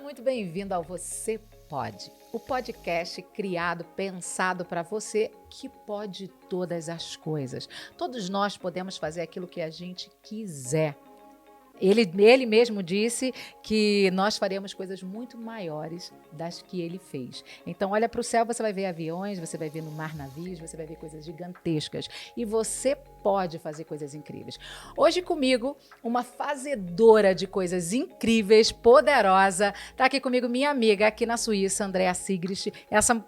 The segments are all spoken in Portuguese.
muito bem-vindo ao Você Pode, o podcast criado, pensado para você que pode todas as coisas. Todos nós podemos fazer aquilo que a gente quiser. Ele mesmo disse que nós faremos coisas muito maiores das que ele fez. Então, olha para o céu, você vai ver aviões, você vai ver no mar navios, você vai ver coisas gigantescas. E você pode fazer coisas incríveis. Hoje comigo, uma fazedora de coisas incríveis, poderosa. Está aqui comigo minha amiga aqui na Suíça, Andréa Sigrist. Essa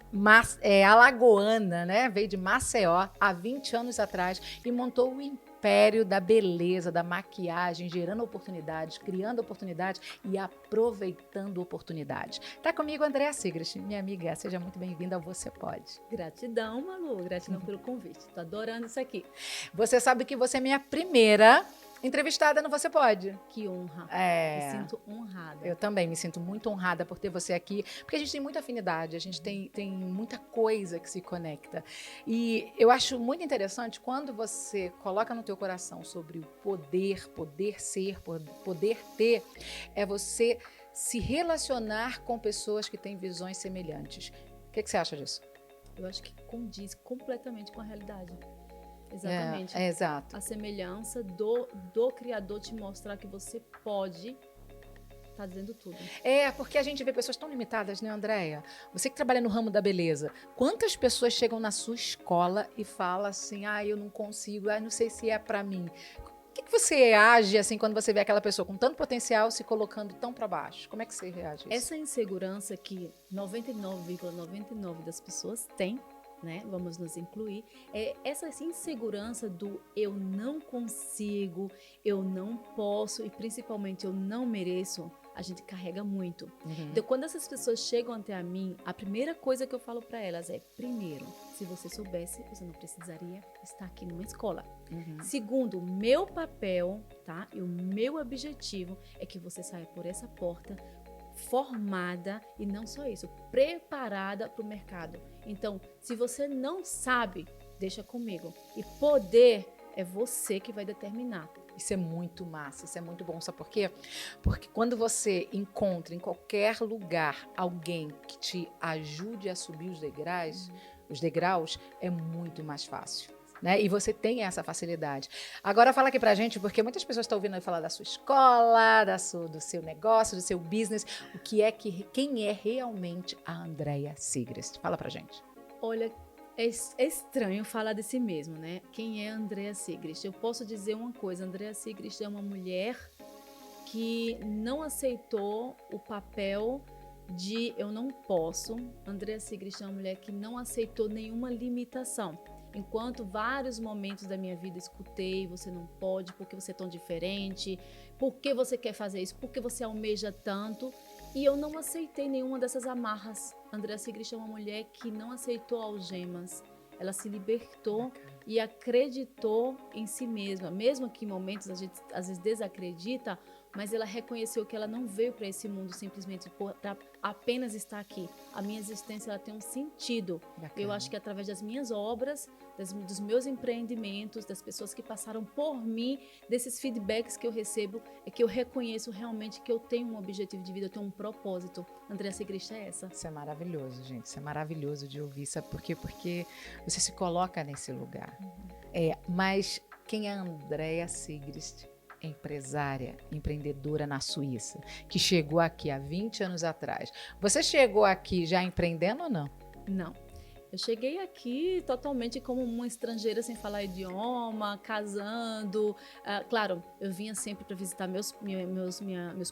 alagoana, né? Veio de Maceió há 20 anos atrás e montou o império da beleza, da maquiagem, gerando oportunidades, criando oportunidades e aproveitando oportunidades. Tá comigo, Andréa Sigrist, minha amiga. Seja muito bem-vinda ao Você Pode. Gratidão, Malu. Gratidão pelo convite. Tô adorando isso aqui. Você sabe que você é minha primeira entrevistada no Você Pode. Que honra. Me sinto honrada. Eu também me sinto muito honrada por ter você aqui, porque a gente tem muita afinidade, a gente tem muita coisa que se conecta. E eu acho muito interessante quando você coloca no teu coração sobre o poder ser, poder ter, é você se relacionar com pessoas que têm visões semelhantes. O que você acha disso? Eu acho que condiz completamente com a realidade. Exatamente. Exato. A semelhança do Criador te mostrar que você pode tá dizendo tudo. Porque a gente vê pessoas tão limitadas, né, Andréia? Você que trabalha no ramo da beleza, quantas pessoas chegam na sua escola e falam assim, eu não consigo, não sei se é pra mim. O que você age assim quando você vê aquela pessoa com tanto potencial se colocando tão pra baixo? Como é que você reage a isso? Essa insegurança que 99,99% das pessoas têm, né? Vamos nos incluir, essa insegurança do eu não consigo, eu não posso e principalmente eu não mereço, a gente carrega muito. Uhum. Então, quando essas pessoas chegam até a mim, a primeira coisa que eu falo para elas é, primeiro, se você soubesse, você não precisaria estar aqui numa escola. Uhum. Segundo, meu papel, tá? E o meu objetivo é que você saia por essa porta formada e não só isso, preparada para o mercado. Então, se você não sabe, deixa comigo. E poder é você que vai determinar. Isso é muito massa, isso é muito bom. Sabe por quê? Porque quando você encontra em qualquer lugar alguém que te ajude a subir os degraus, é muito mais fácil. Né? E você tem essa facilidade. Agora fala aqui pra gente, porque muitas pessoas estão ouvindo falar da sua escola, do seu negócio, do seu business. Quem é realmente a Andréa Sigrist? Fala pra gente. Olha, é estranho falar de si mesmo, né? Quem é a Andréa Sigrist? Eu posso dizer uma coisa, a Andréa Sigrist é uma mulher que não aceitou o papel de eu não posso. A Andréa Sigrist é uma mulher que não aceitou nenhuma limitação. Enquanto vários momentos da minha vida escutei, você não pode, porque você é tão diferente, por que você quer fazer isso, por que você almeja tanto, e eu não aceitei nenhuma dessas amarras. Andréa Sigrist é uma mulher que não aceitou algemas, ela se libertou e acreditou em si mesma, mesmo que em momentos a gente às vezes desacredita, mas ela reconheceu que ela não veio para esse mundo simplesmente para apenas estar aqui. A minha existência ela tem um sentido. Bacana. Eu acho que através das minhas obras, dos meus empreendimentos, das pessoas que passaram por mim, desses feedbacks que eu recebo, é que eu reconheço realmente que eu tenho um objetivo de vida, eu tenho um propósito. Andréa Sigrist é essa. Isso é maravilhoso, gente. Isso é maravilhoso de ouvir. Sabe por quê? Porque você se coloca nesse lugar. Mas quem é a Andréa Sigrist? Empresária, empreendedora na Suíça, que chegou aqui há 20 anos atrás. Você chegou aqui já empreendendo ou não? Não. Eu cheguei aqui totalmente como uma estrangeira sem falar idioma, casando. Claro, eu vinha sempre para visitar meus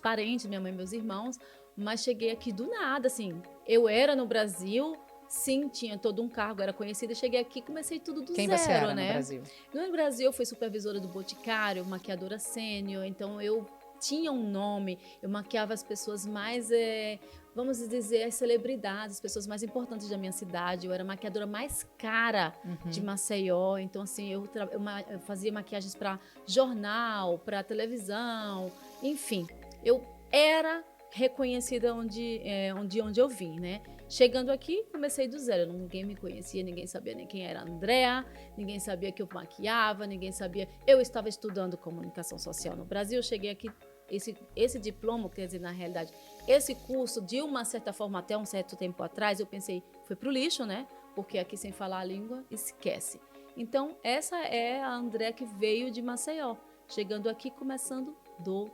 parentes, minha mãe e meus irmãos, mas cheguei aqui do nada, assim. Eu era no Brasil, sim, tinha todo um cargo, era conhecida, cheguei aqui e comecei tudo do Quem zero, você era né? no Brasil? No Brasil, eu fui supervisora do Boticário, maquiadora sênior, então eu tinha um nome, eu maquiava as pessoas mais, vamos dizer, as celebridades, as pessoas mais importantes da minha cidade, eu era a maquiadora mais cara de Maceió, então assim, eu fazia maquiagens para jornal, para televisão, enfim, eu era reconhecida onde eu vim, né? Chegando aqui, comecei do zero. Ninguém me conhecia, ninguém sabia nem quem era a Andréa, ninguém sabia que eu maquiava, ninguém sabia. Eu estava estudando comunicação social no Brasil, cheguei aqui esse diploma, quer dizer, na realidade, esse curso, de uma certa forma, até um certo tempo atrás, eu pensei, foi pro lixo, né? Porque aqui sem falar a língua, esquece. Então, essa é a André que veio de Maceió, chegando aqui, começando do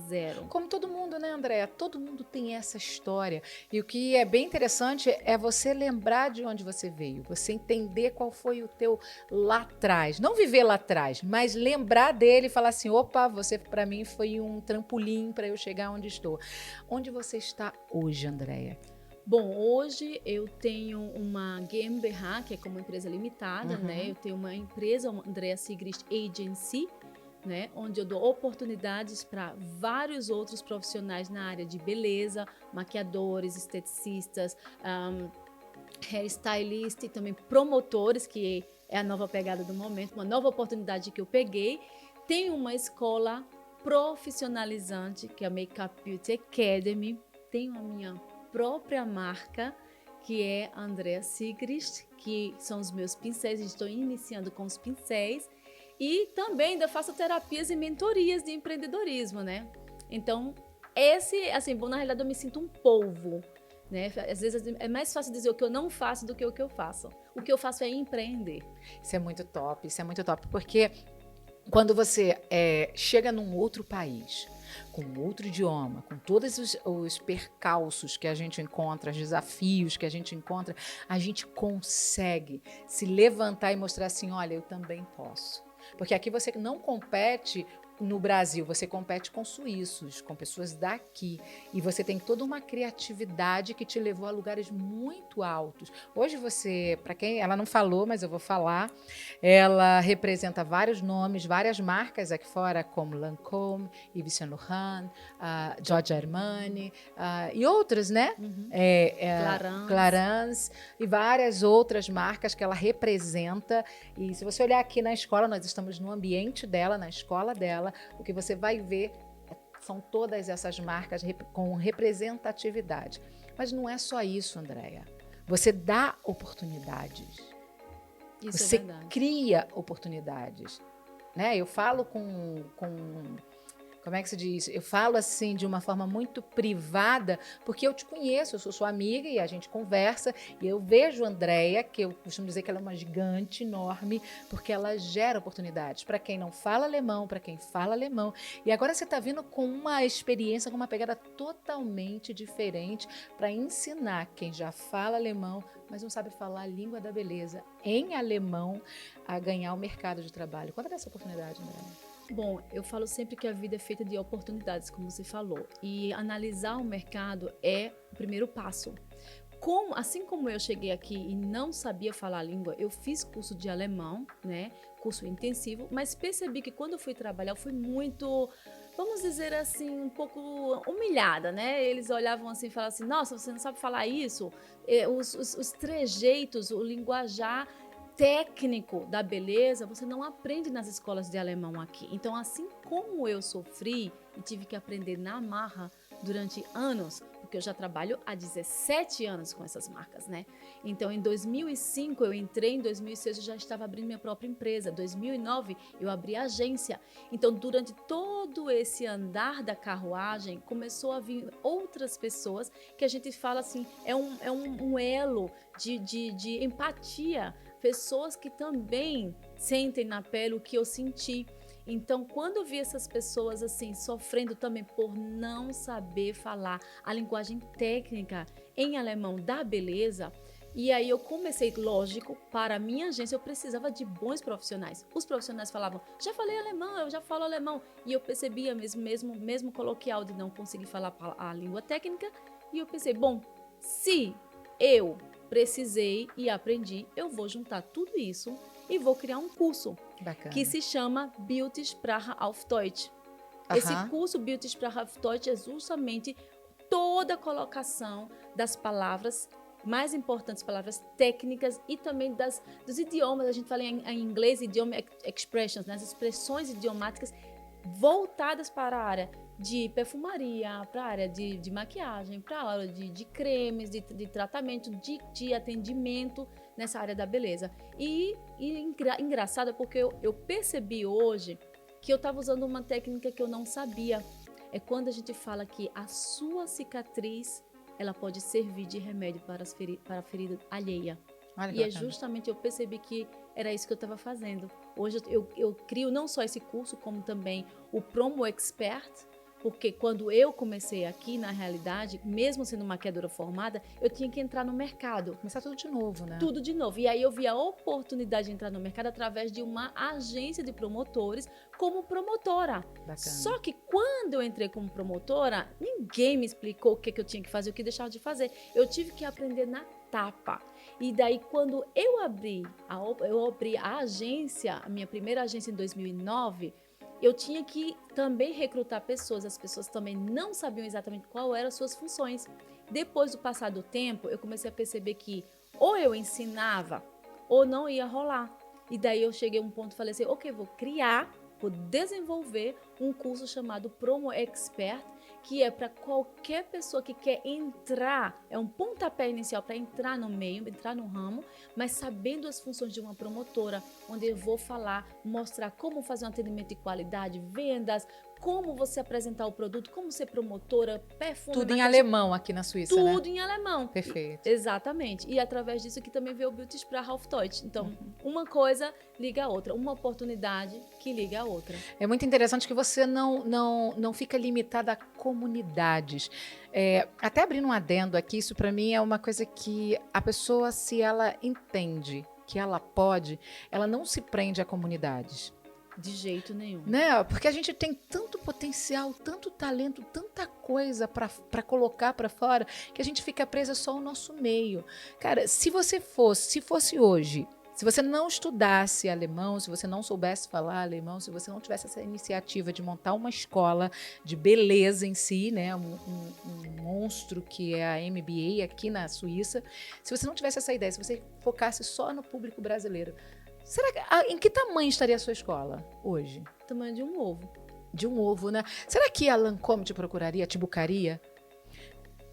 zero. Como todo mundo, né, Andréa? Todo mundo tem essa história. E o que é bem interessante é você lembrar de onde você veio, você entender qual foi o teu lá atrás. Não viver lá atrás, mas lembrar dele e falar assim: opa, você para mim foi um trampolim para eu chegar onde estou. Onde você está hoje, Andréa? Bom, hoje eu tenho uma GmbH, que é como empresa limitada, né? Eu tenho uma empresa, uma Andrea Sigrist Agency, né? Onde eu dou oportunidades para vários outros profissionais na área de beleza, maquiadores, esteticistas, hairstylist e também promotores, que é a nova pegada do momento, uma nova oportunidade que eu peguei. Tenho uma escola profissionalizante, que é a Makeup Beauty Academy. Tenho a minha própria marca, que é a Andrea Sigrist, que são os meus pincéis. Estou iniciando com os pincéis. E também ainda faço terapias e mentorias de empreendedorismo, né? Então, bom, na realidade eu me sinto um polvo, né? Às vezes é mais fácil dizer o que eu não faço do que o que eu faço. O que eu faço é empreender. Isso é muito top, porque quando você chega num outro país, com outro idioma, com todos os percalços que a gente encontra, os desafios que a gente encontra, a gente consegue se levantar e mostrar assim: olha, eu também posso. Porque aqui você não compete no Brasil, você compete com suíços, com pessoas daqui. E você tem toda uma criatividade que te levou a lugares muito altos. Hoje você, para quem ela não falou, mas eu vou falar, ela representa vários nomes, várias marcas aqui fora, como Lancôme, Yves Saint Laurent, Giorgio Armani e outras, né? Clarins e várias outras marcas que ela representa. E se você olhar aqui na escola, nós estamos no ambiente dela, na escola dela, o que você vai ver são todas essas marcas com representatividade. Mas não é só isso, Andréa. Você dá oportunidades. Isso você é verdade. Cria oportunidades. Né? Eu falo como é que se diz? Eu falo assim de uma forma muito privada, porque eu te conheço, eu sou sua amiga e a gente conversa, e eu vejo a Andréa, que eu costumo dizer que ela é uma gigante enorme, porque ela gera oportunidades para quem não fala alemão, para quem fala alemão. E agora você está vindo com uma experiência, com uma pegada totalmente diferente para ensinar quem já fala alemão, mas não sabe falar a língua da beleza em alemão, a ganhar o mercado de trabalho. Conta dessa oportunidade, Andréa. Bom, eu falo sempre que a vida é feita de oportunidades, como você falou, e analisar o mercado é o primeiro passo. Assim como eu cheguei aqui e não sabia falar a língua, eu fiz curso de alemão, né? Curso intensivo, mas percebi que quando eu fui trabalhar, eu fui muito, vamos dizer assim, um pouco humilhada, né? Eles olhavam assim e falavam assim: nossa, você não sabe falar isso? Os trejeitos, o linguajar técnico da beleza, você não aprende nas escolas de alemão aqui. Então, assim como eu sofri e tive que aprender na marra durante anos, porque eu já trabalho há 17 anos com essas marcas, né? Então, em 2005 eu entrei, em 2006 eu já estava abrindo minha própria empresa, em 2009 eu abri a agência. Então, durante todo esse andar da carruagem, começou a vir outras pessoas que a gente fala assim, é um elo de empatia, pessoas que também sentem na pele o que eu senti. Então, quando eu vi essas pessoas assim sofrendo também por não saber falar a linguagem técnica em alemão da beleza, e aí eu comecei, lógico, para a minha agência eu precisava de bons profissionais. Os profissionais falavam: já falei alemão, eu já falo alemão. E eu percebia mesmo coloquial de não conseguir falar a língua técnica. E eu pensei, bom, se eu precisei e aprendi, eu vou juntar tudo isso e vou criar um curso. Bacana. Que se chama Beautysprache auf Deutsch. Esse curso Beautysprache auf Deutsch é justamente toda a colocação das palavras mais importantes, palavras técnicas e também dos idiomas. A gente fala em inglês, idioma expressions, né? As expressões idiomáticas voltadas para a área de perfumaria, para a área de maquiagem, para a área de cremes, de tratamento, de atendimento nessa área da beleza. E engraçado porque eu percebi hoje que eu estava usando uma técnica que eu não sabia. é quando a gente fala que a sua cicatriz, ela pode servir de remédio para a ferida alheia. Olha que E é bacana. justamente, eu percebi que era isso que eu estava fazendo. Hoje eu crio não só esse curso, como também o Promo Expert, porque quando eu comecei aqui, na realidade, mesmo sendo maquiadora formada, eu tinha que entrar no mercado. Começar tudo de novo, né? Tudo de novo. E aí eu vi a oportunidade de entrar no mercado através de uma agência de promotores como promotora. Bacana. Só que quando eu entrei como promotora, ninguém me explicou o que eu tinha que fazer, o que deixava de fazer. Eu tive que aprender na tapa. E daí, quando eu abri a agência, a minha primeira agência em 2009, eu tinha que também recrutar pessoas. As pessoas também não sabiam exatamente qual eram as suas funções. Depois do passar do tempo, eu comecei a perceber que ou eu ensinava ou não ia rolar. E daí eu cheguei a um ponto e falei assim, ok, vou desenvolver um curso chamado Promo Expert, que é para qualquer pessoa que quer entrar, é um pontapé inicial para entrar no meio, entrar no ramo, mas sabendo as funções de uma promotora, onde eu vou mostrar como fazer um atendimento de qualidade, vendas, como você apresentar o produto, como ser promotora, Tudo em alemão aqui na Suíça, né? Tudo em alemão. Perfeito. Exatamente. E através disso que também veio o Beauty Sprach auf Deutsch. Então, uma coisa liga a outra. Uma oportunidade que liga a outra. É muito interessante que você não fica limitada a comunidades. Até abrindo um adendo aqui, isso para mim é uma coisa que a pessoa, se ela entende que ela pode, ela não se prende a comunidades. De jeito nenhum. Né? Porque a gente tem tanto potencial, tanto talento, tanta coisa para colocar para fora, que a gente fica presa só ao nosso meio. Cara, se fosse hoje, se você não estudasse alemão, se você não soubesse falar alemão, se você não tivesse essa iniciativa de montar uma escola de beleza em si, né, um monstro que é a MBA aqui na Suíça, se você não tivesse essa ideia, se você focasse só no público brasileiro, em que tamanho estaria a sua escola hoje? Tamanho de um ovo. De um ovo, né? Será que a Lancôme te procuraria, te bucaria?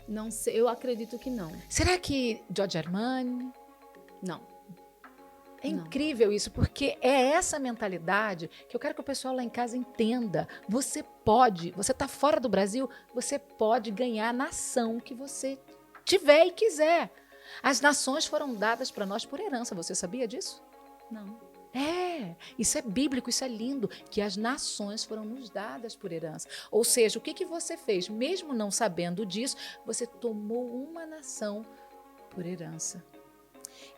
Não sei, eu acredito que não. Será que Giorgio Armani? Não. É incrível isso, porque é essa mentalidade que eu quero que o pessoal lá em casa entenda. Você está fora do Brasil, você pode ganhar a nação que você tiver e quiser. As nações foram dadas para nós por herança, você sabia disso? Não. Isso é bíblico, isso é lindo, que as nações foram nos dadas por herança. Ou seja, o que você fez? Mesmo não sabendo disso, você tomou uma nação por herança.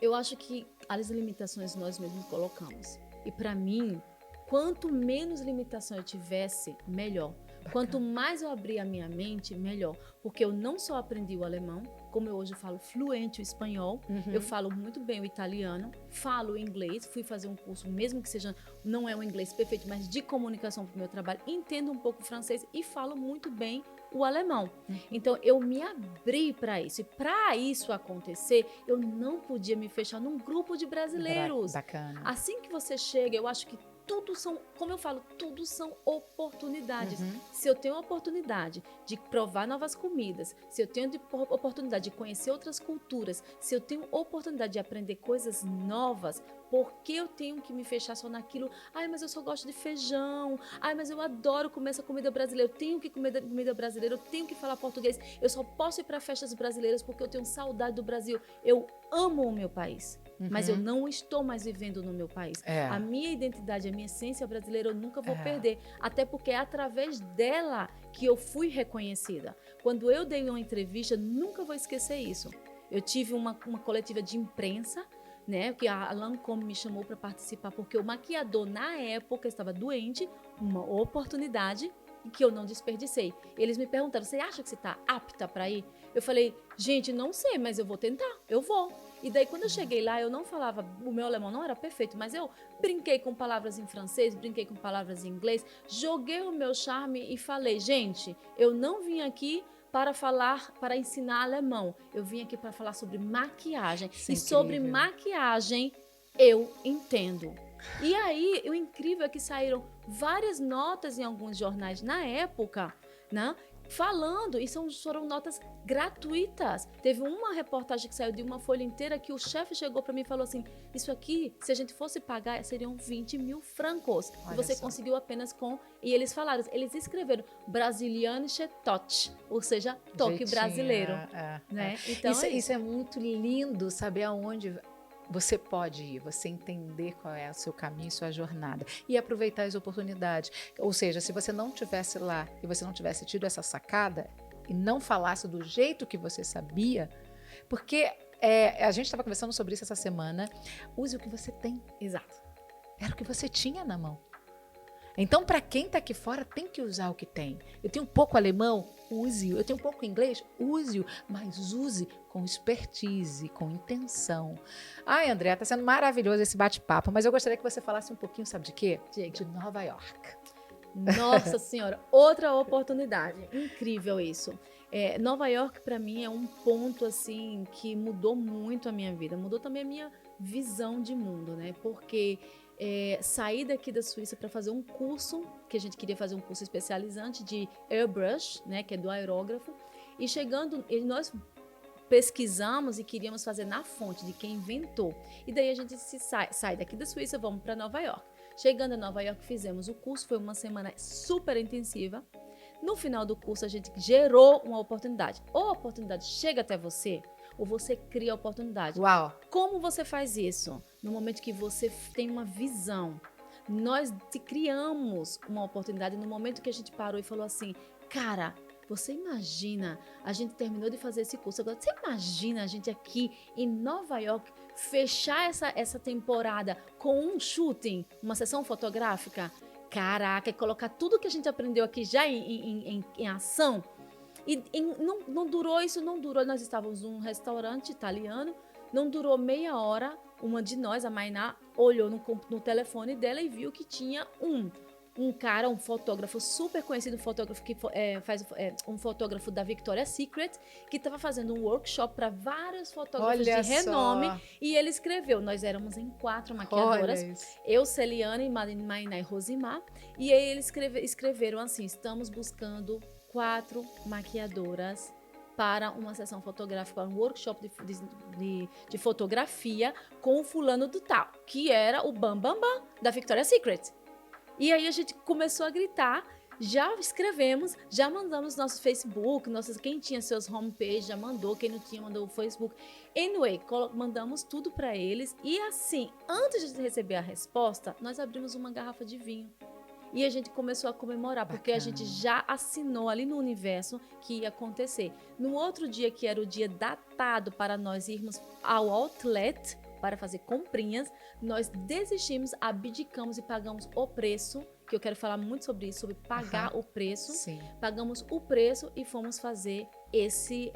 Eu acho que as limitações nós mesmos colocamos. E para mim, quanto menos limitação eu tivesse, melhor. Bacana. Quanto mais eu abrir a minha mente, melhor. Porque eu não só aprendi o alemão, como eu hoje falo fluente o espanhol, eu falo muito bem o italiano, falo o inglês, fui fazer um curso, mesmo que seja, não é um inglês perfeito, mas de comunicação para o meu trabalho, entendo um pouco francês e falo muito bem o alemão. Então, eu me abri para isso. E para isso acontecer, eu não podia me fechar num grupo de brasileiros. Bacana. Assim que você chega, eu acho que tudo são, como eu falo, tudo são oportunidades. Se eu tenho a oportunidade de provar novas comidas, se eu tenho a oportunidade de conhecer outras culturas, se eu tenho a oportunidade de aprender coisas novas, por que eu tenho que me fechar só naquilo? Ai, mas eu só gosto de feijão. Ai, mas eu adoro comer essa comida brasileira. Eu tenho que comer comida brasileira, eu tenho que falar português. Eu só posso ir para festas brasileiras porque eu tenho saudade do Brasil. Eu amo o meu país. Mas eu não estou mais vivendo no meu país. A minha identidade, a minha essência brasileira, eu nunca vou perder. Até porque é através dela que eu fui reconhecida. Quando eu dei uma entrevista, nunca vou esquecer isso. Eu tive uma coletiva de imprensa, né, que a Lancôme me chamou para participar, porque o maquiador, na época, estava doente, uma oportunidade que eu não desperdicei. Eles me perguntaram, você acha que você está apta para ir? Eu falei, gente, não sei, mas eu vou tentar, eu vou. E daí, quando eu cheguei lá, eu não falava, o meu alemão não era perfeito, mas eu brinquei com palavras em francês, brinquei com palavras em inglês, joguei o meu charme e falei, gente, eu não vim aqui para ensinar alemão, eu vim aqui para falar sobre maquiagem. Sim, e sobre incrível. maquiagem, eu entendo. E aí, o incrível é que saíram várias notas em alguns jornais na época, né? falando, e foram notas gratuitas. Teve uma reportagem que saiu de uma folha inteira que o chefe chegou para mim e falou assim, isso aqui, se a gente fosse pagar, seriam 20 mil francos. Olha E você só. conseguiu apenas com... E eles falaram, eles escreveram brasilianische touch, ou seja, toque Jeitinho, brasileiro. Né? Então, Isso é muito lindo, saber aonde você pode ir, você entender qual é o seu caminho, sua jornada e aproveitar as oportunidades. Ou seja, se você não tivesse lá e você não tivesse tido essa sacada e não falasse do jeito que você sabia, porque a gente estava conversando sobre isso essa semana, use o que você tem. Exato. Era o que você tinha na mão. Então, para quem está aqui fora, tem que usar o que tem. Eu tenho um pouco alemão, use-o. Eu tenho um pouco inglês, use-o. Mas use com expertise, com intenção. Ai, André, está sendo maravilhoso esse bate-papo, mas eu gostaria que você falasse um pouquinho, sabe de quê? Diga. De Nova York. Nossa Senhora, outra oportunidade. Incrível isso. Nova York, para mim, é um ponto assim que mudou muito a minha vida. Mudou também a minha visão de mundo, né? Porque... saí daqui da Suíça para fazer um curso, que a gente queria fazer um curso especializante de airbrush, né, que é do aerógrafo, e chegando, nós pesquisamos e queríamos fazer na fonte de quem inventou, e daí a gente sai daqui da Suíça, vamos para Nova York. Chegando a Nova York, fizemos o curso, foi uma semana super intensiva. No final do curso, a gente gerou uma oportunidade. Ou a oportunidade chega até você, ou você cria a oportunidade. Uau! Como você faz isso? No momento que você tem uma visão. Nós criamos uma oportunidade no momento que a gente parou e falou assim, cara, você imagina, a gente terminou de fazer esse curso, agora você imagina a gente aqui em Nova York fechar essa temporada com um shooting, uma sessão fotográfica? Caraca, e colocar tudo que a gente aprendeu aqui já em ação? E não durou, nós estávamos num restaurante italiano, não durou meia hora, uma de nós, a Mainá, olhou no telefone dela e viu que tinha um cara, um fotógrafo super conhecido, um fotógrafo que um fotógrafo da Victoria's Secret, que estava fazendo um workshop para vários fotógrafos Olha de renome, só. e ele escreveu, nós éramos em 4 maquiadoras, Olha isso. eu, Celiane, Mainá e Rosimar, e aí eles escreveram assim, estamos buscando 4 maquiadoras para uma sessão fotográfica, um workshop de fotografia com o fulano do tal, que era o Bam Bam Bam da Victoria's Secret. E aí a gente começou a gritar, já escrevemos, já mandamos nosso Facebook, quem tinha seus homepage já mandou, quem não tinha mandou o Facebook. Anyway, mandamos tudo para eles e assim, antes de receber a resposta, nós abrimos uma garrafa de vinho. E a gente começou a comemorar, porque a gente já assinou ali no universo que ia acontecer. No outro dia, que era o dia datado para nós irmos ao outlet para fazer comprinhas, nós desistimos, abdicamos e pagamos o preço, que eu quero falar muito sobre isso, sobre pagar o preço. Sim. Pagamos o preço e fomos fazer esse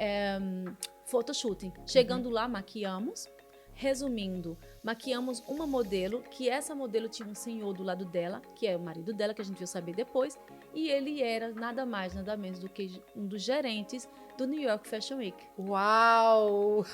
photoshooting. Chegando lá, maquiamos. Resumindo, maquiamos uma modelo, que essa modelo tinha um senhor do lado dela, que é o marido dela, que a gente viu saber depois, e ele era nada mais, nada menos do que um dos gerentes do New York Fashion Week. Uau!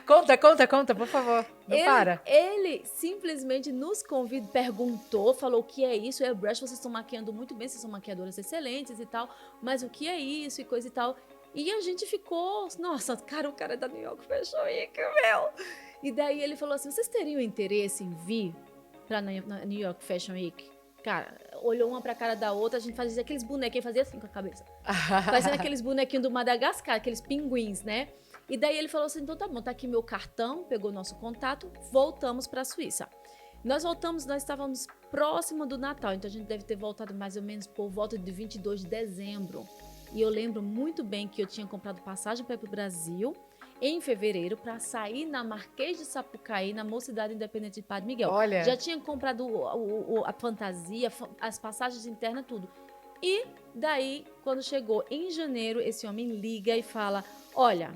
Conta, por favor. Não para. Ele simplesmente nos convidou, perguntou, falou o que é isso, airbrush, vocês estão maquiando muito bem, vocês são maquiadoras excelentes e tal, mas o que é isso e coisa e tal. E a gente ficou, nossa, cara, o cara é da New York Fashion Week, meu! E daí ele falou assim, vocês teriam interesse em vir pra New York Fashion Week? Cara, olhou uma pra cara da outra, a gente fazia aqueles bonequinhos, fazia assim com a cabeça. Fazendo aqueles bonequinhos do Madagascar, aqueles pinguins, né? E daí ele falou assim, então tá bom, tá aqui meu cartão, pegou nosso contato, voltamos pra Suíça. Nós voltamos, nós estávamos próximo do Natal, então a gente deve ter voltado mais ou menos por volta de 22 de dezembro. E eu lembro muito bem que eu tinha comprado passagem para ir para o Brasil em fevereiro para sair na Marquês de Sapucaí, na Mocidade Independente de Padre Miguel. Olha. Já tinha comprado a fantasia, as passagens internas, tudo. E daí, quando chegou em janeiro, esse homem liga e fala, olha,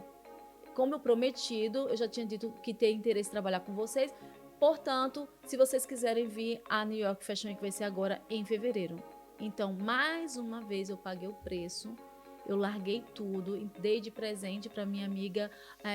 como eu prometido, eu já tinha dito que tenho interesse em trabalhar com vocês, portanto, se vocês quiserem vir, a New York Fashion Week vai ser agora em fevereiro. Então, mais uma vez, eu paguei o preço, eu larguei tudo, dei de presente para minha amiga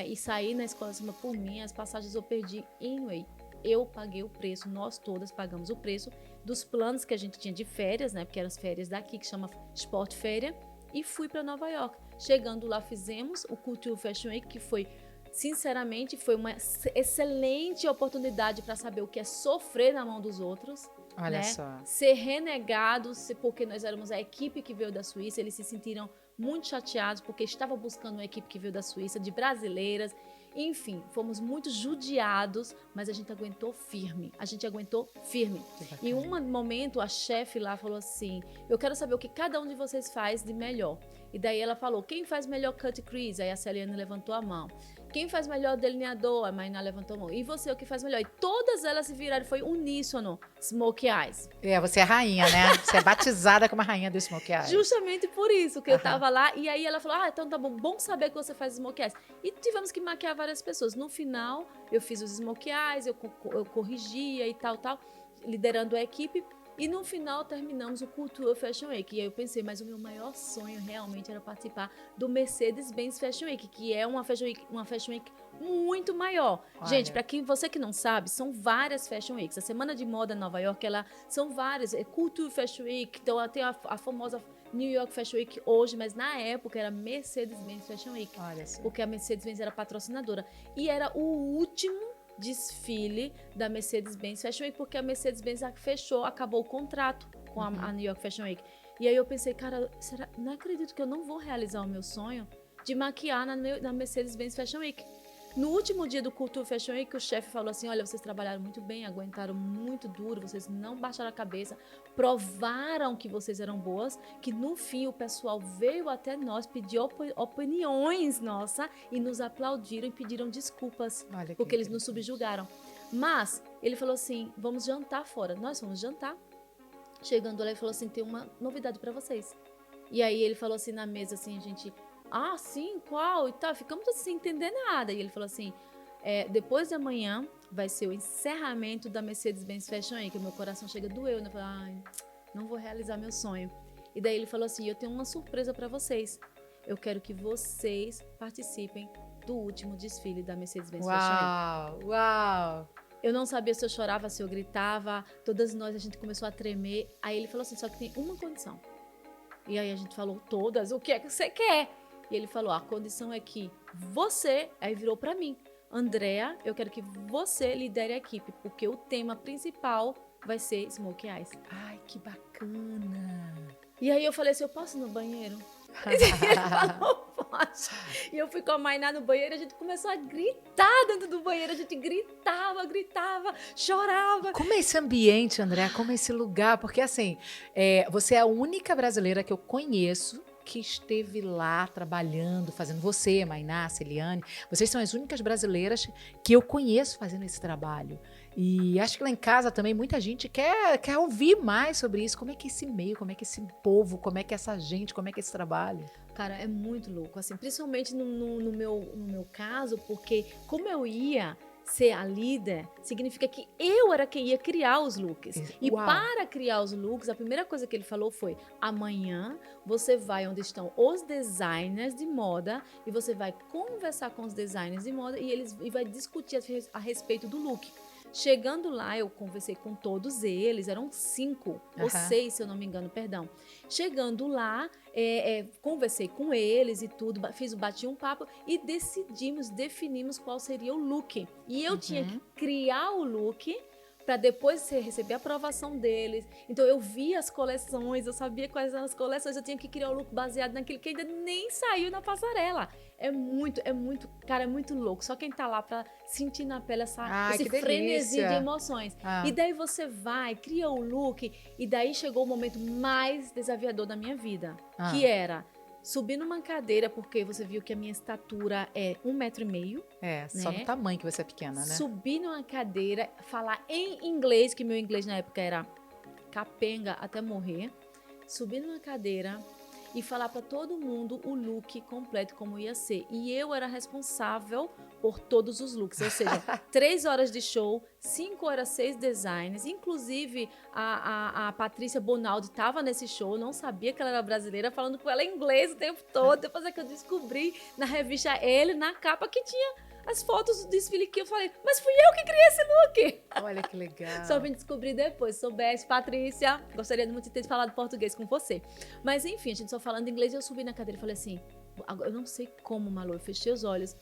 e saí na escola acima por mim, as passagens eu perdi. Anyway, eu paguei o preço, nós todas pagamos o preço dos planos que a gente tinha de férias, né? Porque eram as férias daqui, que chama Sport Férias. e fui para Nova York. Chegando lá, fizemos o Couture Fashion Week, que foi, sinceramente, foi uma excelente oportunidade para saber o que é sofrer na mão dos outros. Olha né? só. Ser renegados, porque nós éramos a equipe que veio da Suíça, eles se sentiram muito chateados porque estava buscando uma equipe que veio da Suíça, de brasileiras. Enfim, fomos muito judiados, mas a gente aguentou firme. E em um momento, a chefe lá falou assim, eu quero saber o que cada um de vocês faz de melhor. E daí ela falou, quem faz melhor cut crease? Aí a Celiane levantou a mão. Quem faz melhor delineador? A Mainá levantou a mão. E você, o que faz melhor? E todas elas se viraram, foi uníssono, Smokey Eyes. Você é rainha, né? Você é batizada como a rainha do Smokey Eyes. Justamente por isso que eu tava lá. E aí ela falou, então tá bom saber que você faz Smokey Eyes. E tivemos que maquiar várias pessoas. No final, eu fiz os Smokey Eyes, eu corrigia e tal, liderando a equipe. E no final terminamos o Couture Fashion Week. E aí eu pensei, mas o meu maior sonho realmente era participar do Mercedes-Benz Fashion Week, que é uma Fashion Week muito maior. Olha. Gente, para você que não sabe, são várias Fashion Weeks. A Semana de Moda em Nova York, são várias. É Couture Fashion Week, então tem a famosa New York Fashion Week hoje, mas na época era Mercedes-Benz Fashion Week. Olha só. Porque a Mercedes-Benz era patrocinadora. E era o último desfile da Mercedes-Benz Fashion Week, porque a Mercedes-Benz acabou o contrato com a New York Fashion Week. E aí eu pensei, cara, não acredito que eu não vou realizar o meu sonho de maquiar na Mercedes-Benz Fashion Week. No último dia do Couture Fashion Week, o chefe falou assim, olha, vocês trabalharam muito bem, aguentaram muito duro, vocês não baixaram a cabeça, provaram que vocês eram boas, que no fim o pessoal veio até nós, pediu opiniões nossa e nos aplaudiram e pediram desculpas, porque eles nos subjugaram. Mas ele falou assim, vamos jantar fora. Nós fomos jantar. Chegando lá, ele falou assim, tem uma novidade para vocês. E aí ele falou assim na mesa, assim, a gente... sim, qual? E tal, ficamos assim, sem entender nada. E ele falou assim, depois de amanhã vai ser o encerramento da Mercedes-Benz Fashion Week, que o meu coração chega a doer, né? Eu falei, não vou realizar meu sonho. E daí ele falou assim, eu tenho uma surpresa para vocês. Eu quero que vocês participem do último desfile da Mercedes-Benz Fashion Week. Uau! Eu não sabia se eu chorava, se eu gritava, todas nós, a gente começou a tremer. Aí ele falou assim, só que tem uma condição. E aí a gente falou, todas, o que é que você quer? E ele falou, a condição é que você, aí virou pra mim, Andrea, eu quero que você lidere a equipe, porque o tema principal vai ser Smokey Eyes. Ai, que bacana! E aí eu falei assim, eu posso ir no banheiro? Ele falou, pode. E eu fui com a Mainá no banheiro, a gente começou a gritar dentro do banheiro, a gente gritava, chorava. Como é esse ambiente, André? Como é esse lugar? Porque assim, você é a única brasileira que eu conheço que esteve lá trabalhando, fazendo você, Mainá, Celiane. Vocês são as únicas brasileiras que eu conheço fazendo esse trabalho. E acho que lá em casa também muita gente quer ouvir mais sobre isso. Como é que é esse meio, como é que é esse povo, como é que é essa gente, como é que é esse trabalho? Cara, é muito louco, assim, principalmente no meu caso, porque como eu ia ser a líder, significa que eu era quem ia criar os looks. E para criar os looks, a primeira coisa que ele falou foi, amanhã você vai onde estão os designers de moda e você vai conversar com os designers de moda e vai discutir a respeito do look. Chegando lá, eu conversei com todos eles, eram 5 ou 6, se eu não me engano, perdão. Chegando lá, conversei com eles e tudo, bati um papo e definimos qual seria o look. E eu tinha que criar o look para depois receber a aprovação deles. Então eu via as coleções, eu sabia quais eram as coleções, eu tinha que criar o look baseado naquilo que ainda nem saiu na passarela. É muito, cara, é muito louco. Só quem tá lá pra sentir na pele esse frenesi de emoções. E daí você vai, cria o look, e daí chegou o momento mais desafiador da minha vida, que era subir numa cadeira, porque você viu que a minha estatura é 1,5 metro. Só no tamanho que você é pequena, né? Subir numa cadeira, falar em inglês, que meu inglês na época era capenga até morrer. Subir numa cadeira e falar para todo mundo o look completo, como ia ser. E eu era responsável por todos os looks, ou seja, 3 horas de show, 5 horas, 6 designs. Inclusive, a Patrícia Bonaldi estava nesse show, não sabia que ela era brasileira, falando com ela em inglês o tempo todo. Depois é que eu descobri na revista Elle, na capa, que tinha as fotos do desfile que eu falei, mas fui eu que criei esse look. Olha que legal. Só vim descobrir depois. Se soubesse, Patrícia, gostaria muito de ter falado português com você. Mas enfim, a gente só falando inglês, eu subi na cadeira e falei assim, eu não sei como, Malu, eu fechei os olhos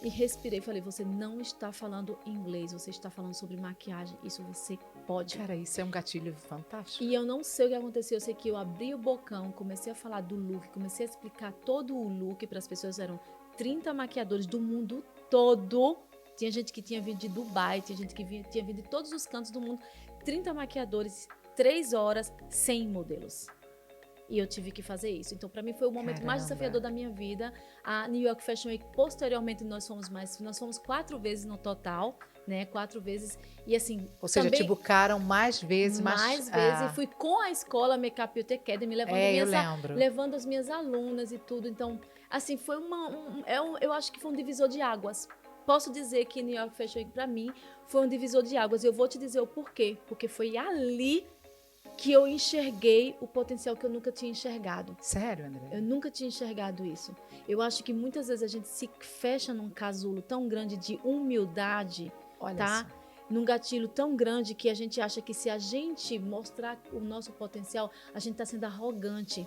e respirei, falei, você não está falando inglês, você está falando sobre maquiagem, isso você pode. Cara, isso é um gatilho fantástico. E eu não sei o que aconteceu, eu sei que eu abri o bocão, comecei a falar do look, comecei a explicar todo o look para as pessoas, eram 30 maquiadores do mundo todo, tinha gente que tinha vindo de Dubai, tinha gente que tinha vindo de todos os cantos do mundo, 30 maquiadores, 3 horas, 100 modelos. E eu tive que fazer isso. Então, para mim, foi o momento mais desafiador da minha vida. A New York Fashion Week, posteriormente, nós fomos 4 vezes no total, né? 4 vezes. E assim. Ou seja, te bucaram mais vezes. Mais vezes. E fui com a escola Makeup Beauty Academy, levando as minhas alunas e tudo. Então, assim, foi eu acho que foi um divisor de águas. Posso dizer que New York Fashion Week, para mim, foi um divisor de águas. E eu vou te dizer o porquê. Porque foi ali que eu enxerguei o potencial que eu nunca tinha enxergado. Sério, André? Eu nunca tinha enxergado isso. Eu acho que muitas vezes a gente se fecha num casulo tão grande de humildade, tá? Num gatilho tão grande que a gente acha que se a gente mostrar o nosso potencial, a gente tá sendo arrogante,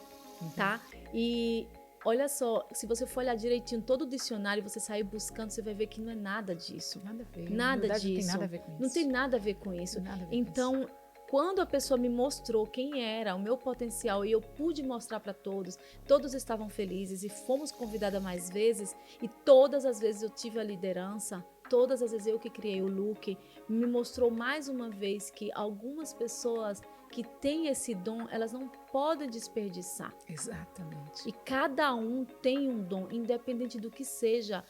tá? E olha só, se você for olhar direitinho todo o dicionário, você sair buscando, você vai ver que não é nada disso. Nada a ver. Nada disso. Não tem nada a ver com isso. Não tem nada a ver com isso. Então, quando a pessoa me mostrou quem era, o meu potencial, e eu pude mostrar para todos, todos estavam felizes e fomos convidadas mais vezes, e todas as vezes eu tive a liderança, todas as vezes eu que criei o look, me mostrou mais uma vez que algumas pessoas que têm esse dom, elas não podem desperdiçar. Exatamente. E cada um tem um dom, independente do que seja.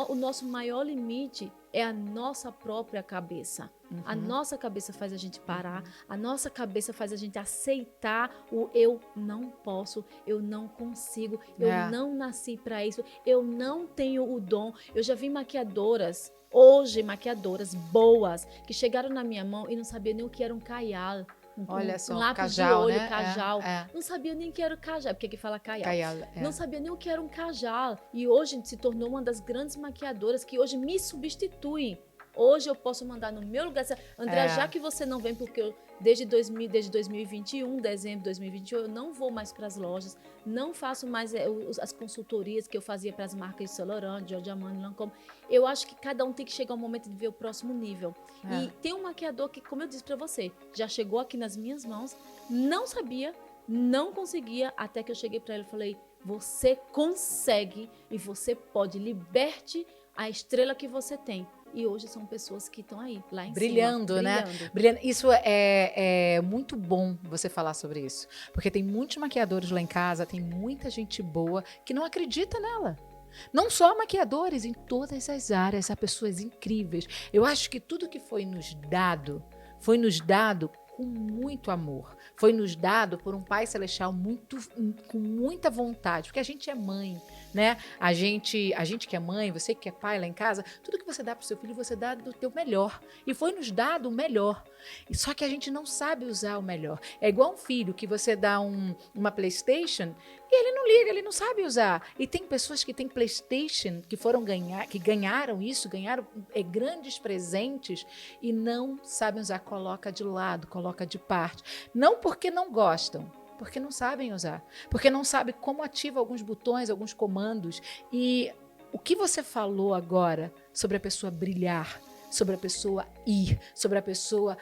O nosso maior limite é a nossa própria cabeça. A nossa cabeça faz a gente parar, a nossa cabeça faz a gente aceitar o eu não posso, eu não consigo, eu não nasci para isso, eu não tenho o dom. Eu já vi maquiadoras, hoje maquiadoras boas, que chegaram na minha mão e não sabiam nem o que era um caial. Olha só, lápis cajal, de olho, né? cajal. Não sabia nem o que era o cajal, porque aqui fala caial. Não sabia nem o que era um cajal. E hoje se tornou uma das grandes maquiadoras que hoje me substitui. Hoje eu posso mandar no meu lugar. André, já que você não vem, porque eu, desde 2021, dezembro de 2021, eu não vou mais para as lojas, não faço mais as consultorias que eu fazia para as marcas de Saint Laurent, Giorgio Armani, Lancôme. Eu acho que cada um tem que chegar ao momento de ver o próximo nível. E tem um maquiador que, como eu disse para você, já chegou aqui nas minhas mãos, não sabia, não conseguia, até que eu cheguei para ele e falei, você consegue e você pode, liberte a estrela que você tem. E hoje são pessoas que estão aí, lá em brilhando, cima. Né? Brilhando. Isso é muito bom você falar sobre isso. Porque tem muitos maquiadores lá em casa, tem muita gente boa que não acredita nela. Não só maquiadores, em todas as áreas, há pessoas incríveis. Eu acho que tudo que foi nos dado com muito amor. Foi nos dado por um Pai Celestial com muita vontade, porque a gente é mãe, né? A gente que é mãe, você que é pai lá em casa, tudo que você dá para o seu filho, você dá do teu melhor. E foi nos dado o melhor. Só que a gente não sabe usar o melhor. É igual um filho que você dá uma PlayStation e ele não liga, ele não sabe usar. E tem pessoas que têm PlayStation, que ganharam isso, ganharam grandes presentes e não sabem usar. Coloca de lado, coloca de parte. Não porque não gostam, porque não sabem usar. Porque não sabem como ativa alguns botões, alguns comandos. E o que você falou agora sobre a pessoa brilhar, sobre a pessoa ir, sobre a pessoa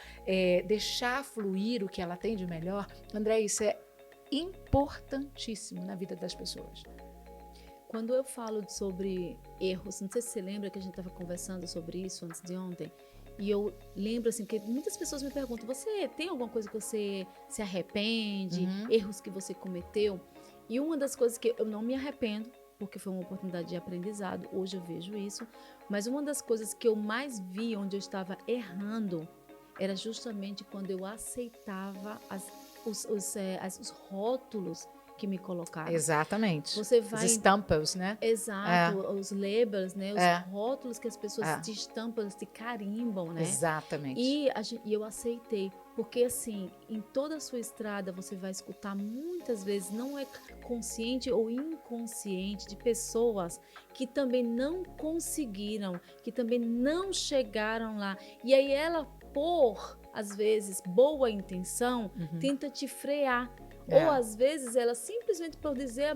deixar fluir o que ela tem de melhor, André, isso é importantíssimo na vida das pessoas. Quando eu falo sobre erros, não sei se você lembra que a gente estava conversando sobre isso antes de ontem, e eu lembro assim, que muitas pessoas me perguntam, você tem alguma coisa que você se arrepende, erros que você cometeu? E uma das coisas que eu não me arrependo, porque foi uma oportunidade de aprendizado, hoje eu vejo isso, mas uma das coisas que eu mais vi onde eu estava errando era justamente quando eu aceitava os rótulos que me colocaram. Exatamente. Você Os vai... estampas, né? Exato, os labels, né? Os rótulos que as pessoas É. te estampam, te carimbam, né? Exatamente. E eu aceitei, porque assim, em toda a sua estrada você vai escutar muitas vezes, não é consciente ou inconsciente, de pessoas que também não conseguiram, que também não chegaram lá. E aí ela, por, às vezes, boa intenção, tenta te frear. Ou às vezes ela simplesmente por dizer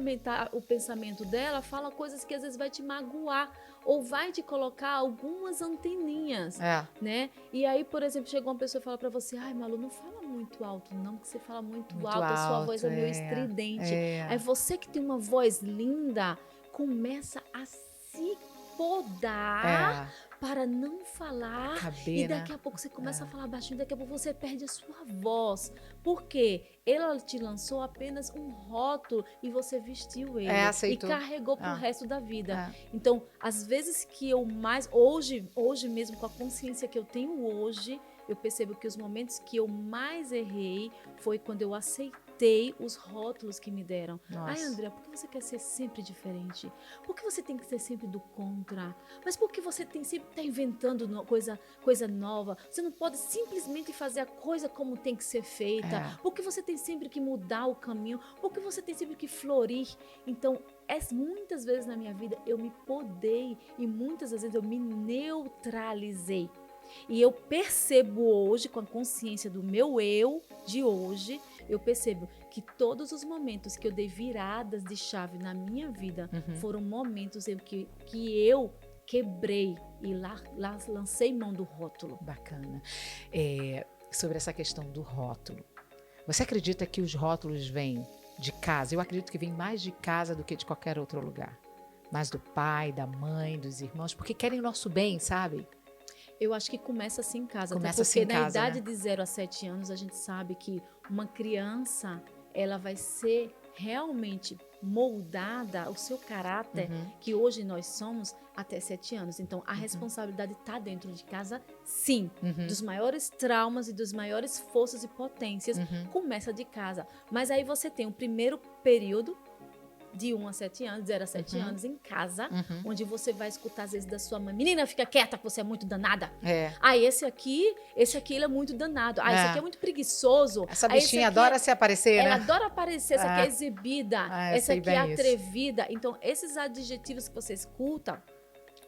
o pensamento dela, fala coisas que às vezes vai te magoar ou vai te colocar algumas anteninhas, né? E aí, por exemplo, chega uma pessoa e fala pra você: ai, Malu, não fala muito alto não, porque você fala muito alto, a sua voz é meio estridente. Aí você que tem uma voz linda, começa a se podar para não falar, e daqui a pouco você começa a falar baixinho, daqui a pouco você perde a sua voz. Por quê? Ela te lançou apenas um rótulo e você vestiu ele e carregou pro resto da vida. Então, às vezes que eu mais, hoje mesmo, com a consciência que eu tenho hoje, eu percebo que os momentos que eu mais errei foi quando eu aceitei os rótulos que me deram. Nossa. Ai, Andrea, por que você quer ser sempre diferente? Por que você tem que ser sempre do contra? Mas por que você tem sempre que estar inventando coisa nova? Você não pode simplesmente fazer a coisa como tem que ser feita? Por que você tem sempre que mudar o caminho? Por que você tem sempre que florir? Então, muitas vezes na minha vida eu me podei e muitas vezes eu me neutralizei. E eu percebo hoje, com a consciência do meu eu de hoje, eu percebo que todos os momentos que eu dei viradas de chave na minha vida foram momentos em que eu quebrei e lancei mão do rótulo. Bacana. Sobre essa questão do rótulo, você acredita que os rótulos vêm de casa? Eu acredito que vem mais de casa do que de qualquer outro lugar. Mais do pai, da mãe, dos irmãos, porque querem o nosso bem, sabe? Eu acho que começa assim em casa, começa até porque assim em na casa, idade né? de 0 a 7 anos a gente sabe que uma criança, ela vai ser realmente moldada, o seu caráter, que hoje nós somos, até 7 anos. Então, a responsabilidade está dentro de casa, sim. Dos maiores traumas e dos maiores forças e potências, começa de casa. Mas aí você tem o primeiro período, de 1 a 7 anos, 0 a 7 anos, em casa, onde você vai escutar, às vezes, da sua mãe: menina, fica quieta, que você é muito danada. Ah, esse aqui, ele é muito danado. Ah, esse aqui é muito preguiçoso. Essa bichinha adora se aparecer, ela né? adora aparecer, essa aqui é exibida, essa aqui é atrevida. Então, esses adjetivos que você escuta,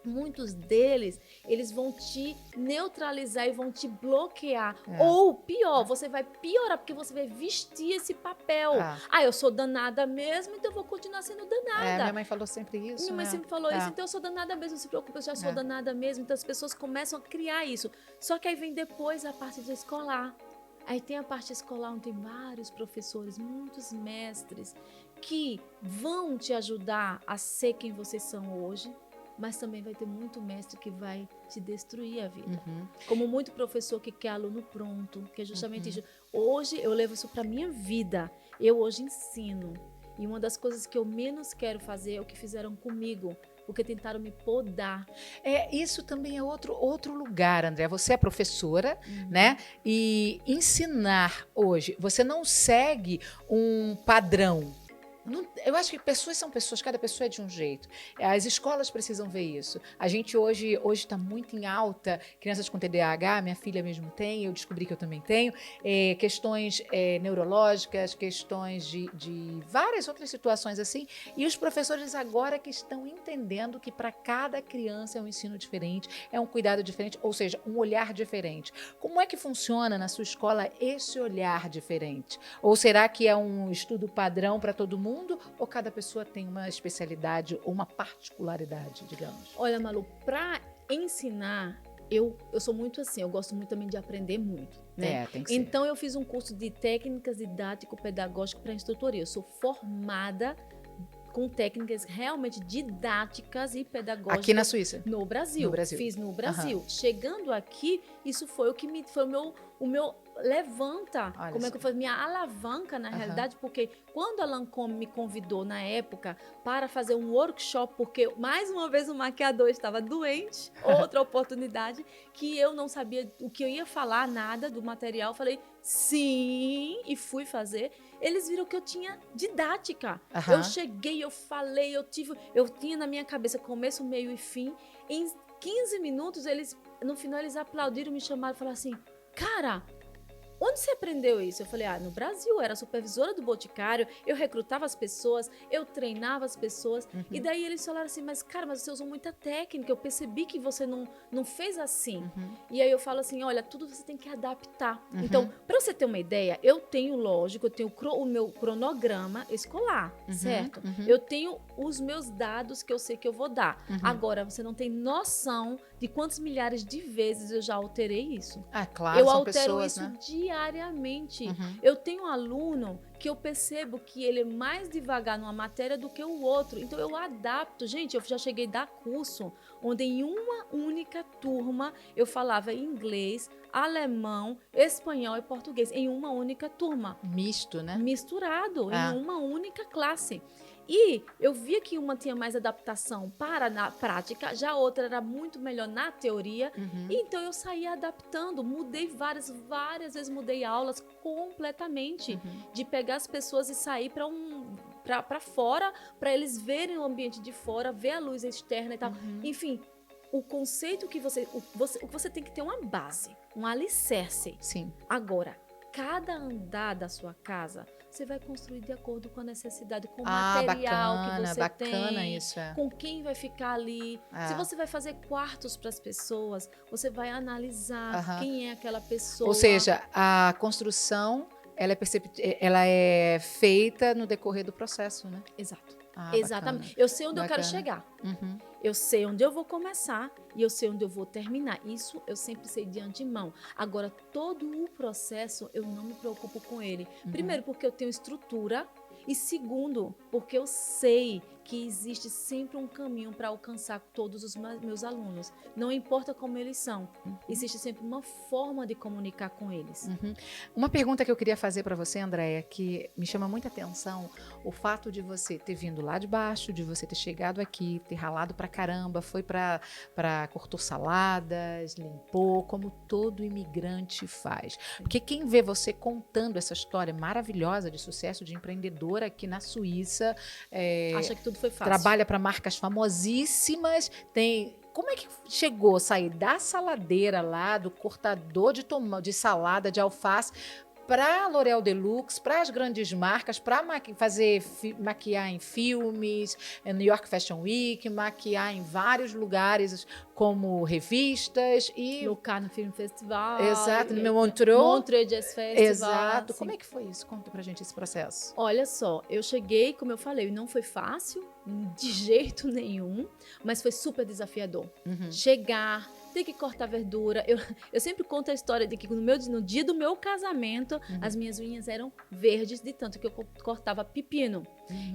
muitos deles, eles vão te neutralizar e vão te bloquear. Ou pior, você vai piorar, porque você vai vestir esse papel. Eu sou danada mesmo, então eu vou continuar sendo danada. Minha mãe falou sempre isso, Minha mãe sempre falou isso, então eu sou danada mesmo, não se preocupe, eu já sou danada mesmo. Então as pessoas começam a criar isso. Só que aí vem depois a parte de escolar. Aí tem a parte escolar, onde tem vários professores, muitos mestres, que vão te ajudar a ser quem vocês são hoje. Mas também vai ter muito mestre que vai te destruir a vida. Como muito professor que quer aluno pronto, que é justamente isso. Hoje eu levo isso para minha vida. Eu hoje ensino. E uma das coisas que eu menos quero fazer é o que fizeram comigo, porque tentaram me podar. Isso também é outro lugar, André. Você é professora, né? E ensinar hoje, você não segue um padrão. Eu acho que pessoas são pessoas, cada pessoa é de um jeito. As escolas precisam ver isso. A gente hoje está muito em alta, crianças com TDAH, minha filha mesmo tem, eu descobri que eu também tenho, questões neurológicas, questões de várias outras situações assim, e os professores agora que estão entendendo que para cada criança é um ensino diferente, é um cuidado diferente, ou seja, um olhar diferente. Como é que funciona na sua escola esse olhar diferente? Ou será que é um estudo padrão para todo mundo? Ou cada pessoa tem uma especialidade ou uma particularidade, digamos? Olha, Malu, para ensinar, eu sou muito assim, eu gosto muito também de aprender muito, né? Tem que ser. Então, eu fiz um curso de técnicas didático-pedagógico para instrutoria. Eu sou formada com técnicas realmente didáticas e pedagógicas. Aqui na Suíça? No Brasil. No Brasil. Fiz no Brasil. Chegando aqui, isso foi o meu levanta, Olha como é só. que eu falei, minha alavanca na realidade, porque quando a Lancôme me convidou na época para fazer um workshop, porque mais uma vez o maquiador estava doente, outra oportunidade, que eu não sabia o que eu ia falar, nada do material, falei sim, e fui fazer. eles viram que eu tinha didática. Aham. Eu cheguei, eu falei, eu tinha na minha cabeça começo, meio e fim. Em 15 minutos, no final, eles aplaudiram, me chamaram e falaram assim, cara, onde você aprendeu isso? Eu falei, no Brasil, eu era supervisora do Boticário, eu recrutava as pessoas, eu treinava as pessoas. E daí eles falaram assim, mas cara, mas você usou muita técnica, eu percebi que você não fez assim. E aí eu falo assim, olha, tudo você tem que adaptar. Então, para você ter uma ideia, eu tenho, lógico, eu tenho o meu cronograma escolar, certo? Eu tenho os meus dados que eu sei que eu vou dar. Agora, você não tem noção de quantas milhares de vezes eu já alterei isso. Ah, claro, Eu são altero pessoas, isso né? diariamente. Eu tenho um aluno que eu percebo que ele é mais devagar numa matéria do que o outro. Então, eu adapto. Gente, eu já cheguei a dar curso onde em uma única turma eu falava inglês, alemão, espanhol e português. Em uma única turma. Misto, né? Misturado, em uma única classe. E eu via que uma tinha mais adaptação para na prática, já a outra era muito melhor na teoria. Então eu saía adaptando, mudei várias vezes mudei aulas completamente, de pegar as pessoas e sair para fora, para eles verem o ambiente de fora, ver a luz externa e tal. Enfim, o conceito que você tem que ter uma base, um alicerce. Sim. Agora, cada andar da sua casa, você vai construir de acordo com a necessidade, com o material que você bacana tem, isso, com quem vai ficar ali. Se você vai fazer quartos para as pessoas, você vai analisar quem é aquela pessoa. Ou seja, a construção, ela é feita no decorrer do processo, né? Exato. Ah, Exatamente. bacana. Eu sei onde eu Bacana. quero chegar. Eu sei onde eu vou começar e eu sei onde eu vou terminar. Isso eu sempre sei de antemão. Agora, todo o processo, eu não me preocupo com ele. Primeiro, porque eu tenho estrutura. E segundo, porque eu sei que existe sempre um caminho para alcançar todos os meus alunos. Não importa como eles são. Existe sempre uma forma de comunicar com eles. Uma pergunta que eu queria fazer para você, Andréia, que me chama muita atenção, o fato de você ter vindo lá de baixo, de você ter chegado aqui, ter ralado pra caramba, foi para cortou saladas, limpou, como todo imigrante faz. Porque quem vê você contando essa história maravilhosa de sucesso de empreendedora aqui na Suíça, acha que tudo foi fácil. Trabalha para marcas famosíssimas, como é que chegou a sair da saladeira lá, do cortador de salada, de alface, para L'Oréal Deluxe, para as grandes marcas, para maquiar em filmes, New York Fashion Week, maquiar em vários lugares como revistas e Locar no Film Festival. Exato, no Montreux Jazz Festival. Exato. Assim. Como é que foi isso? Conta pra gente esse processo. Olha só, eu cheguei, como eu falei, não foi fácil, de jeito nenhum, mas foi super desafiador. Chegar, ter que cortar verdura. Eu sempre conto a história de que no dia do meu casamento, as minhas unhas eram verdes, de tanto que eu cortava pepino.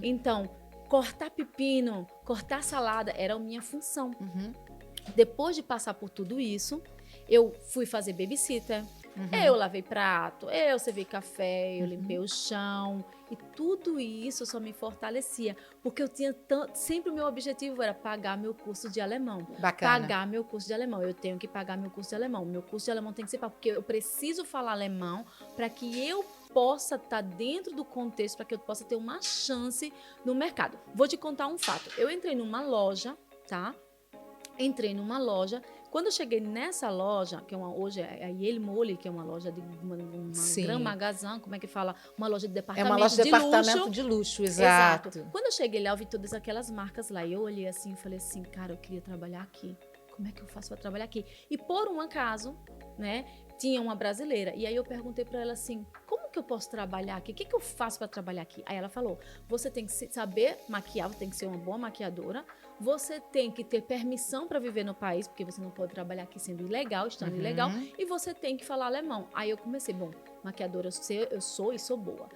Então, cortar pepino, cortar salada era a minha função. Depois de passar por tudo isso, eu fui fazer babysitter. Eu lavei prato, eu servi café, eu limpei o chão. E tudo isso só me fortalecia. Porque eu tinha sempre o meu objetivo era pagar meu curso de alemão. Bacana. Pagar meu curso de alemão. Eu tenho que pagar meu curso de alemão. Meu curso de alemão tem que ser pago, porque eu preciso falar alemão para que eu possa estar dentro do contexto, para que eu possa ter uma chance no mercado. Vou te contar um fato. Eu entrei numa loja, tá? Entrei numa loja. Quando eu cheguei nessa loja, que hoje é a Yale Mole, que é uma loja de uma Grand Magazin, como é que fala? Uma loja de departamento de luxo. É uma loja de departamento de luxo, exato. Quando eu cheguei lá, eu vi todas aquelas marcas lá. E eu olhei assim e falei assim, cara, eu queria trabalhar aqui. Como é que eu faço para trabalhar aqui? E por um acaso, né, tinha uma brasileira. E aí eu perguntei para ela assim, como que eu posso trabalhar aqui? O que eu faço para trabalhar aqui? Aí ela falou, você tem que saber maquiar, você tem que ser uma boa maquiadora. Você tem que ter permissão para viver no país, porque você não pode trabalhar aqui sendo ilegal, estando ilegal. E você tem que falar alemão. Aí eu comecei, bom, maquiadora eu sou e sou boa.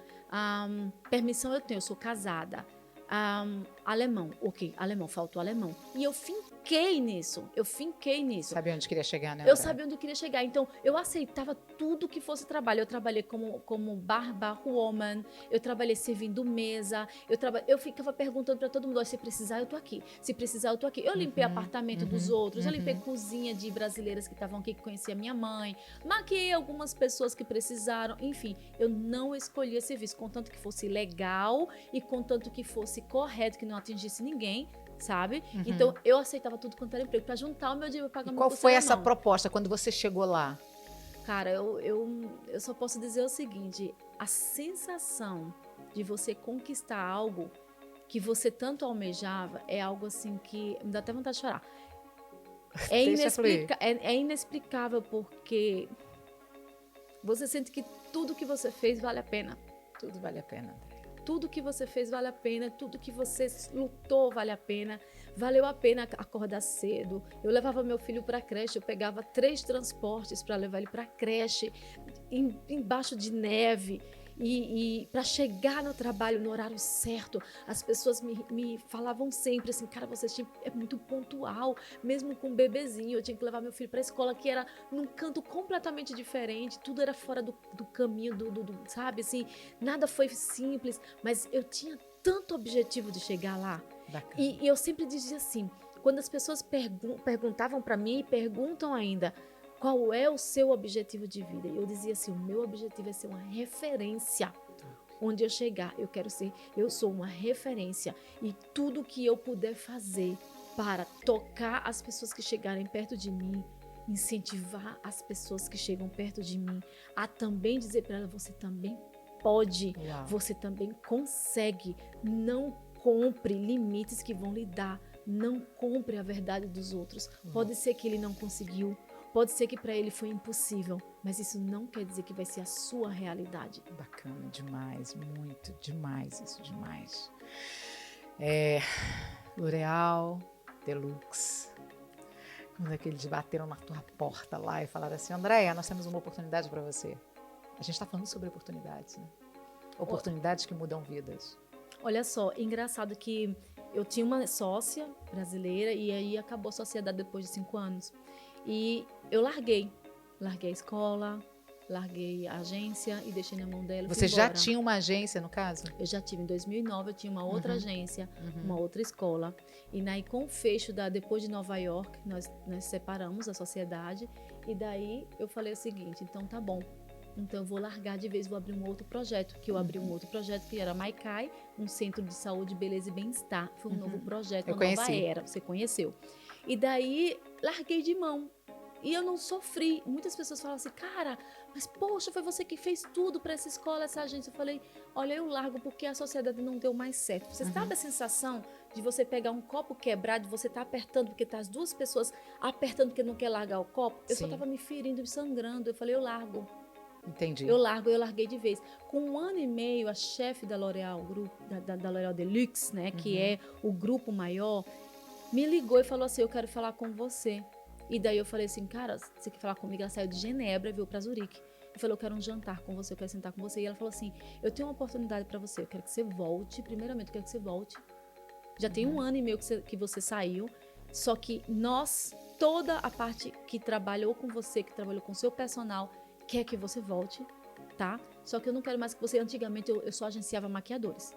Permissão eu tenho, eu sou casada. Alemão, ok, alemão, faltou alemão. E eu finquei nisso. Sabia onde queria chegar, né, Eu André? sabia onde eu queria chegar. Então, eu aceitava tudo que fosse trabalho. Eu trabalhei como bar woman, eu trabalhei servindo mesa, eu ficava perguntando para todo mundo, "Ó, se precisar, eu tô aqui. Se precisar, eu tô aqui." Eu limpei apartamento dos outros, eu limpei cozinha de brasileiras que estavam aqui, que conhecia minha mãe, maquiei algumas pessoas que precisaram. Enfim, eu não escolhia serviço, contanto que fosse legal e contanto que fosse correto, que não atingisse ninguém, sabe? Então, eu aceitava tudo quanto era emprego, para juntar o meu dinheiro para pagar E meu qual custo foi na essa mão. proposta quando você chegou lá? Cara, eu só posso dizer o seguinte, a sensação de você conquistar algo que você tanto almejava é algo assim que me dá até vontade de chorar. Deixa fluir. É inexplicável porque você sente que tudo que você fez vale a pena. Tudo vale a pena, André. Tudo que você fez vale a pena, tudo que você lutou vale a pena. Valeu a pena acordar cedo. Eu levava meu filho para a creche, eu pegava 3 transportes para levar ele para a creche, embaixo de neve. E para chegar no trabalho no horário certo, as pessoas me falavam sempre assim, cara, você é muito pontual, mesmo com um bebezinho. Eu tinha que levar meu filho para a escola, que era num canto completamente diferente, tudo era fora do caminho, sabe, assim, nada foi simples, mas eu tinha tanto objetivo de chegar lá. Bacana. E eu sempre dizia assim, quando as pessoas perguntavam para mim e perguntam ainda, qual é o seu objetivo de vida? Eu dizia assim, o meu objetivo é ser uma referência. Onde eu chegar, eu sou uma referência. E tudo que eu puder fazer para tocar as pessoas que chegarem perto de mim, incentivar as pessoas que chegam perto de mim, a também dizer para ela, você também pode, Uau. você também consegue. Não compre limites que vão lhe dar. Não compre a verdade dos outros. Pode ser que ele não conseguiu. Pode ser que para ele foi impossível, mas isso não quer dizer que vai ser a sua realidade. Bacana demais, muito demais, isso demais. L'Oréal, Deluxe. Quando é que eles bateram na tua porta lá e falaram assim, Andréia, nós temos uma oportunidade para você. A gente está falando sobre oportunidades, né? Oportunidades que mudam vidas. Olha só, engraçado que eu tinha uma sócia brasileira e aí acabou a sociedade depois de 5 anos. E eu larguei a escola, larguei a agência e deixei na mão dela. Você já tinha uma agência, no caso? Eu já tive. Em 2009 eu tinha uma outra agência, uma outra escola. E daí com o fecho, depois de Nova York, nós separamos a sociedade. E daí eu falei o seguinte, então tá bom. Então eu vou largar de vez, vou abrir um outro projeto. Que eu abri um outro projeto que era Maikai, um centro de saúde, beleza e bem-estar. Foi um novo projeto, uma nova era. Você conheceu. E daí larguei de mão. E eu não sofri. Muitas pessoas falam assim, cara, mas poxa, foi você que fez tudo para essa escola, essa agência. Eu falei, olha, eu largo porque a sociedade não deu mais certo. Você sabe a sensação de você pegar um copo quebrado, você tá apertando porque tá as duas pessoas apertando porque não quer largar o copo? Eu só tava me ferindo e sangrando. Eu falei, eu largo. Entendi. Eu larguei de vez. Com 1 ano e meio, a chefe da L'Oréal, da L'Oréal Deluxe, né, que é o grupo maior, me ligou e falou assim, eu quero falar com você. E daí eu falei assim, cara, você quer falar comigo? Ela saiu de Genebra e veio para Zurique. Eu falei, eu quero um jantar com você, eu quero sentar com você. E ela falou assim, eu tenho uma oportunidade para você, eu quero que você volte. Primeiramente, eu quero que você volte. Já tem 1 ano e meio que você saiu. Só que toda a parte que trabalhou com você, que trabalhou com o seu personal, quer que você volte, tá? Só que eu não quero mais que você... Antigamente, eu só agenciava maquiadores.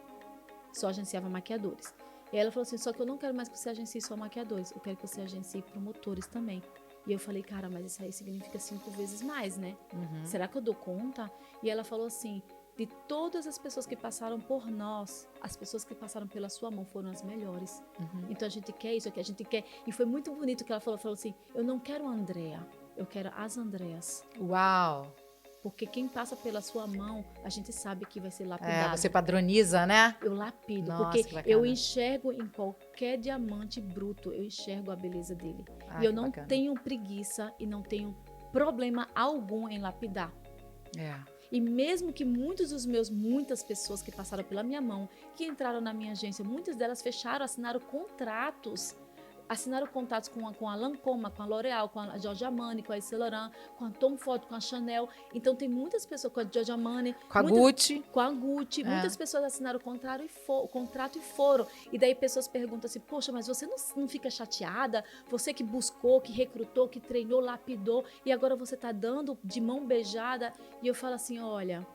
E ela falou assim, só que eu não quero mais que você agencie só maquiadores, eu quero que você agencie promotores também. E eu falei, cara, mas isso aí significa 5 vezes mais, né? Será que eu dou conta? E ela falou assim, de todas as pessoas que passaram por nós, as pessoas que passaram pela sua mão foram as melhores. Então a gente quer isso, a gente quer... E foi muito bonito que ela falou assim, eu não quero a Andréa, eu quero as Andréas. Uau! Porque quem passa pela sua mão, a gente sabe que vai ser lapidado. Você padroniza, né? Eu lapido, Nossa, porque eu enxergo em qualquer diamante bruto, eu enxergo a beleza dele. E eu não tenho preguiça e não tenho problema algum em lapidar. E mesmo que muitas pessoas que passaram pela minha mão, que entraram na minha agência, muitas delas fecharam, assinaram contratos assinaram contratos com a Lancôme, com a L'Oréal, com a Giorgio Armani, com a Yves Saint Laurent, com a Tom Ford, com a Chanel. Então tem muitas pessoas, com a Giorgio Armani, Com a Gucci. com a Gucci, muitas pessoas assinaram o contrato e foram. E daí pessoas perguntam assim, poxa, mas você não fica chateada? Você que buscou, que recrutou, que treinou, lapidou, e agora você está dando de mão beijada. E eu falo assim, olha,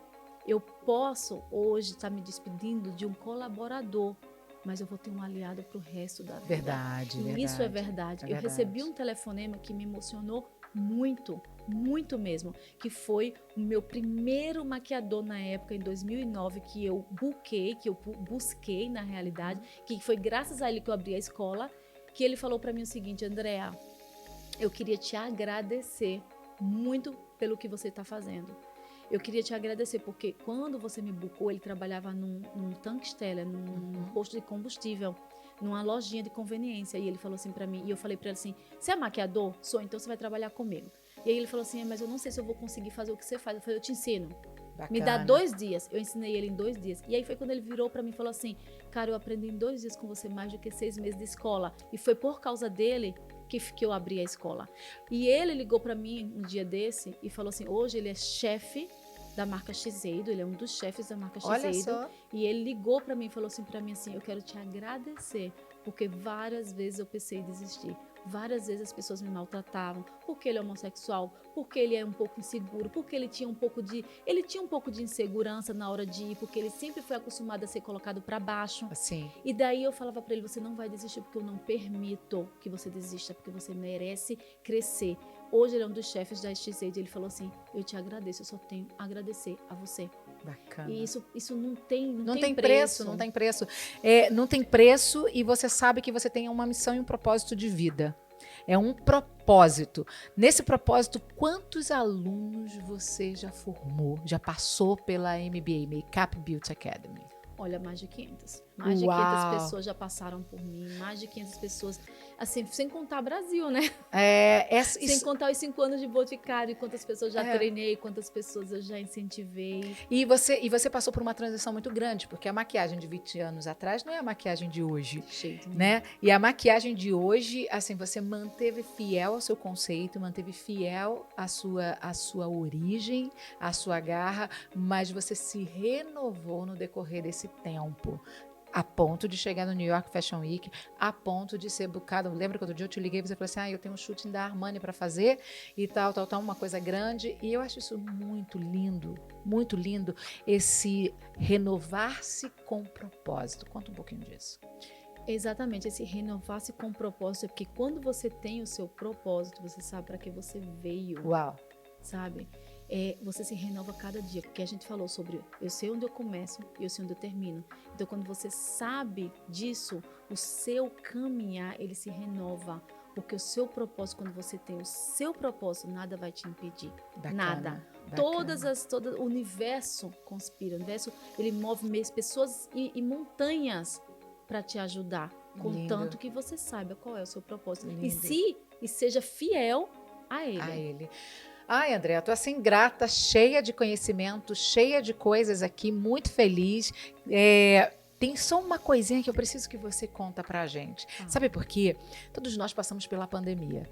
eu posso hoje estar me despedindo de um colaborador, mas eu vou ter um aliado para o resto da vida. Verdade, E verdade. isso é verdade. Eu recebi um telefonema que me emocionou muito, muito mesmo, que foi o meu primeiro maquiador na época, em 2009, que eu busquei na realidade, que foi graças a ele que eu abri a escola, que ele falou para mim o seguinte, Andréa, eu queria te agradecer muito pelo que você está fazendo. Eu queria te agradecer, porque quando você me bucou, ele trabalhava num Tankstelle, num posto de combustível, numa lojinha de conveniência. E ele falou assim pra mim, e eu falei pra ele assim, você é maquiador? Sou, então você vai trabalhar comigo. E aí ele falou assim, mas eu não sei se eu vou conseguir fazer o que você faz. Eu falei, eu te ensino. Bacana. Me dá 2 dias. Eu ensinei ele em 2 dias. E aí foi quando ele virou pra mim e falou assim, cara, eu aprendi em 2 dias com você mais do que 6 meses de escola. E foi por causa dele que eu abri a escola. E ele ligou pra mim um dia desse e falou assim, hoje ele é chefe da marca Shiseido, ele é um dos chefes da marca Shiseido. Olha só. E ele ligou para mim e falou assim para mim assim, eu quero te agradecer, porque várias vezes eu pensei em desistir. Várias vezes as pessoas me maltratavam, porque ele é homossexual, porque ele é um pouco inseguro, porque ele tinha um pouco de insegurança na hora de ir, porque ele sempre foi acostumado a ser colocado para baixo. Assim. E daí eu falava para ele, você não vai desistir porque eu não permito que você desista, porque você merece crescer. Hoje ele é um dos chefes da Shiseido, ele falou assim, eu te agradeço, eu só tenho a agradecer a você. Bacana. E isso não tem preço. Não tem preço. Não tem preço e você sabe que você tem uma missão e um propósito de vida. É um propósito. Nesse propósito, quantos alunos você já formou, já passou pela MBA, Makeup Beauty Academy? Olha, mais de 500. Mais de 500 pessoas já passaram por mim. Mais de 500 pessoas, assim, sem contar Brasil, né? Sem contar os 5 anos de Boticário, quantas pessoas já treinei, quantas pessoas eu já incentivei. E você passou por uma transição muito grande, porque a maquiagem de 20 anos atrás não é a maquiagem de hoje, né? E a maquiagem de hoje, assim, você manteve fiel ao seu conceito, manteve fiel à sua origem, à sua garra, mas você se renovou no decorrer desse tempo. A ponto de chegar no New York Fashion Week, a ponto de ser bucado. Lembra que outro dia eu te liguei e você falou assim, eu tenho um shooting da Armani para fazer e tal, uma coisa grande. E eu acho isso muito lindo, esse renovar-se com propósito. Conta um pouquinho disso. Exatamente, esse renovar-se com propósito, porque quando você tem o seu propósito, você sabe para que você veio. Uau! Sabe? Você se renova cada dia, porque a gente falou sobre eu sei onde eu começo e eu sei onde eu termino. Então, quando você sabe disso, o seu caminhar, ele se renova, porque o seu propósito, quando você tem o seu propósito, nada vai te impedir. Bacana, nada. Bacana. Todo o universo conspira, o universo, ele move pessoas e montanhas para te ajudar, contanto que você saiba qual é o seu propósito. E seja fiel a ele. Ai, Andréa, tô assim grata, cheia de conhecimento, cheia de coisas aqui, muito feliz. Tem só uma coisinha que eu preciso que você conta pra gente. Sabe por quê? Todos nós passamos pela pandemia.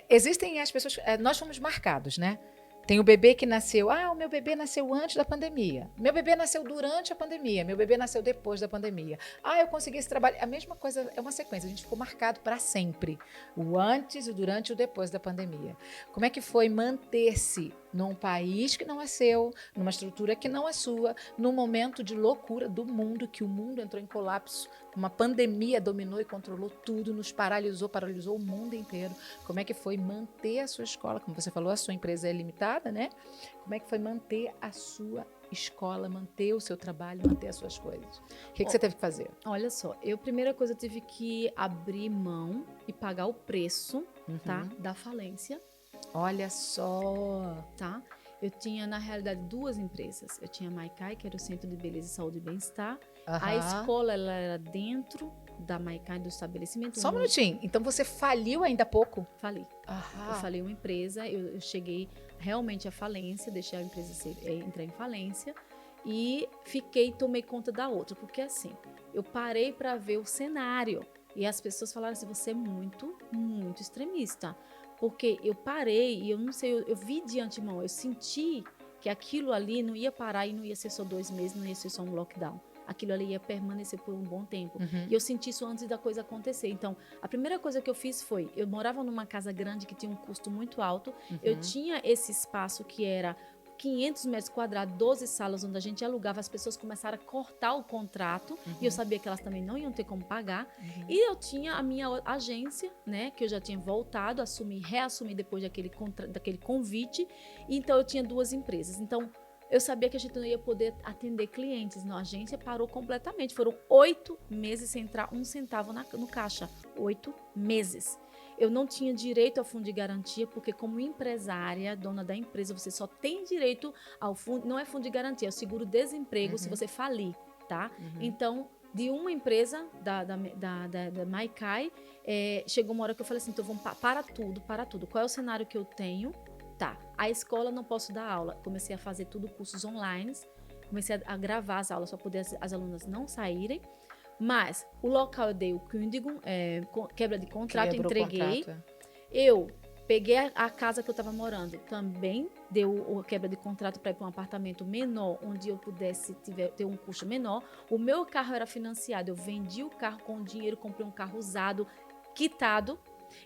Existem as pessoas... nós fomos marcados, né? Tem o bebê que nasceu... o meu bebê nasceu antes da pandemia. Meu bebê nasceu durante a pandemia. Meu bebê nasceu depois da pandemia. Eu consegui esse trabalho. A mesma coisa, é uma sequência. A gente ficou marcado para sempre. O antes, o durante e o depois da pandemia. Como é que foi manter-se num país que não é seu, numa estrutura que não é sua, num momento de loucura do mundo, que o mundo entrou em colapso, uma pandemia dominou e controlou tudo, nos paralisou o mundo inteiro. Como é que foi manter a sua escola? Como você falou, a sua empresa é limitada, né? Como é que foi manter a sua escola, manter o seu trabalho, manter as suas coisas? O que você teve que fazer? Olha só, primeira coisa, eu tive que abrir mão e pagar o preço, tá, da falência. Olha só! Tá? Eu tinha, na realidade, 2 empresas. Eu tinha a Maikai, que era o Centro de Beleza, Saúde e Bem-Estar. A escola, ela era dentro da Maikai, do estabelecimento. Só um minutinho. Então, você faliu ainda há pouco? Fali. Eu falei uma empresa, eu cheguei realmente à falência, deixei a empresa entrar em falência e tomei conta da outra. Porque assim, eu parei para ver o cenário. E as pessoas falaram assim, você é muito, muito extremista. Porque eu parei e eu não sei, eu vi de antemão, eu senti que aquilo ali não ia parar e não ia ser só 2 meses, não ia ser só um lockdown. Aquilo ali ia permanecer por um bom tempo. Uhum. E eu senti isso antes da coisa acontecer. Então, a primeira coisa que eu fiz foi, eu morava numa casa grande que tinha um custo muito alto. Eu tinha esse espaço que era 500 metros quadrados, 12 salas onde a gente alugava, as pessoas começaram a cortar o contrato e eu sabia que elas também não iam ter como pagar. E eu tinha a minha agência, né, que eu já tinha voltado, reassumi depois daquele convite. Então eu tinha 2 empresas. Então eu sabia que a gente não ia poder atender clientes. Não, a agência parou completamente. Foram 8 meses sem entrar um centavo no caixa. 8 meses. Eu não tinha direito ao fundo de garantia, porque como empresária, dona da empresa, você só tem direito ao fundo, não é fundo de garantia, é o seguro-desemprego se você falir, tá? Então, de uma empresa, da Maikai, chegou uma hora que eu falei assim, então vamos para tudo. Qual é o cenário que eu tenho? Tá, a escola não posso dar aula. Comecei a fazer tudo cursos online, comecei a gravar as aulas para poder as alunas não saírem. Mas o local eu dei o Kündigung, quebra de contrato, Quebrou entreguei. o contrato. Eu peguei a casa que eu estava morando, também deu a quebra de contrato para ir para um apartamento menor, onde eu pudesse ter um custo menor. O meu carro era financiado, eu vendi o carro com o dinheiro, comprei um carro usado, quitado.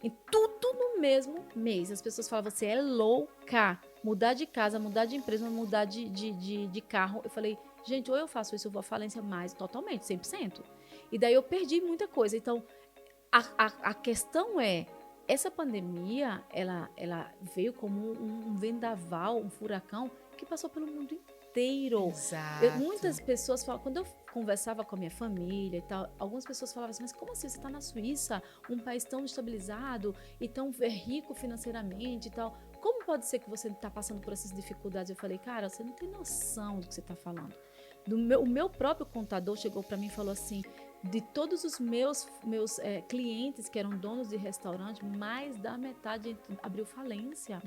E tudo no mesmo mês. As pessoas falam, você é louca. Mudar de casa, mudar de empresa, mudar de carro. Eu falei, gente, ou eu faço isso, eu vou à falência mais, totalmente, 100%. E daí eu perdi muita coisa. Então, a questão é, essa pandemia, ela veio como um vendaval, um furacão, que passou pelo mundo inteiro. Exato. Muitas pessoas falam, quando eu conversava com a minha família e tal, algumas pessoas falavam assim, mas como assim, você está na Suíça, um país tão estabilizado e tão rico financeiramente e tal, como pode ser que você está passando por essas dificuldades? Eu falei, cara, você não tem noção do que você está falando. O meu próprio contador chegou para mim e falou assim, de todos os meus clientes que eram donos de restaurante, mais da metade abriu falência,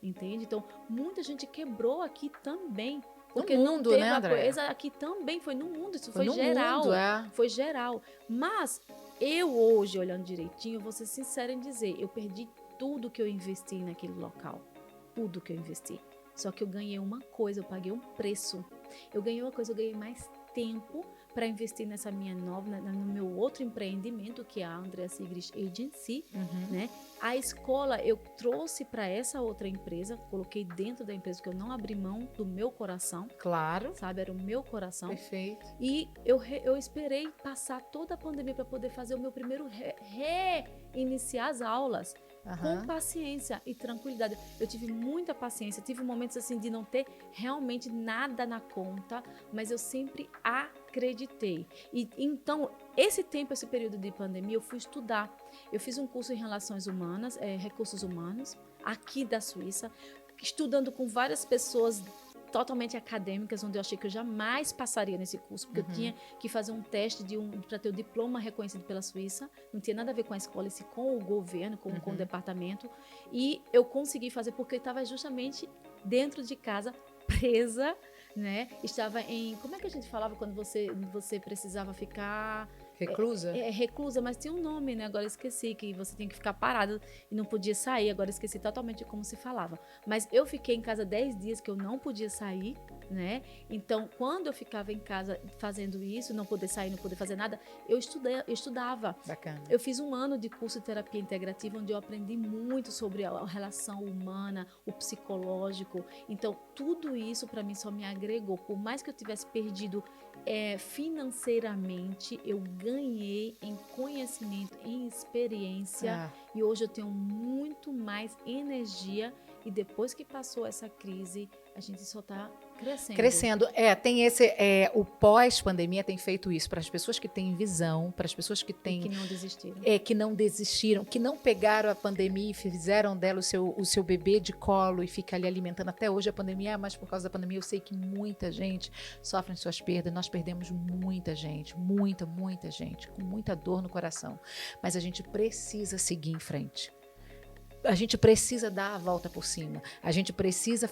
entende? Então, muita gente quebrou aqui também. Porque no mundo, não teve né, André? coisa aqui também, foi no mundo, isso foi no geral. Mundo, é. Foi geral. Mas eu hoje, olhando direitinho, vou ser sincera em dizer, eu perdi tudo que eu investi naquele local. Tudo que eu investi. Só que eu ganhei uma coisa, eu paguei um preço. Eu ganhei uma coisa, eu ganhei mais tempo para investir nessa minha nova, no meu outro empreendimento, que é a Andrea Sigrist Agency, né? A escola eu trouxe para essa outra empresa, coloquei dentro da empresa, que eu não abri mão do meu coração. Claro. Sabe, era o meu coração. Perfeito. E eu esperei passar toda a pandemia para poder fazer o meu primeiro reiniciar as aulas. Com paciência e tranquilidade. Eu tive muita paciência, tive momentos assim de não ter realmente nada na conta, mas eu sempre acreditei. E então, esse período de pandemia, eu fui estudar. Eu fiz um curso em relações humanas, recursos humanos, aqui da Suíça, estudando com várias pessoas totalmente acadêmicas, onde eu achei que eu jamais passaria nesse curso, porque eu tinha que fazer um teste para ter o diploma reconhecido pela Suíça, não tinha nada a ver com a escola, esse com o governo, com o departamento, e eu consegui fazer porque eu estava justamente dentro de casa, presa, né? Estava como é que a gente falava quando você precisava ficar... Reclusa? Reclusa, mas tinha um nome, né? Agora eu esqueci, que você tinha que ficar parado e não podia sair. Agora eu esqueci totalmente como se falava. Mas eu fiquei em casa 10 dias que eu não podia sair, né? Então, quando eu ficava em casa fazendo isso, não poder sair, não poder fazer nada, eu estudava. Bacana. Eu fiz 1 ano de curso de terapia integrativa, onde eu aprendi muito sobre a relação humana, o psicológico. Então, tudo isso para mim só me agregou. Por mais que eu tivesse perdido financeiramente, eu ganhei em conhecimento, em experiência, e hoje eu tenho muito mais energia, e depois que passou essa crise, a gente só está crescendo. Tem o pós-pandemia tem feito isso para as pessoas que têm visão, para as pessoas que têm... E que não desistiram. Que não desistiram, que não pegaram a pandemia e fizeram dela o seu bebê de colo e fica ali alimentando até hoje a pandemia, mas por causa da pandemia eu sei que muita gente sofre suas perdas, nós perdemos muita gente, muita gente, com muita dor no coração, mas a gente precisa seguir em frente. a gente precisa dar a volta por cima. A gente precisa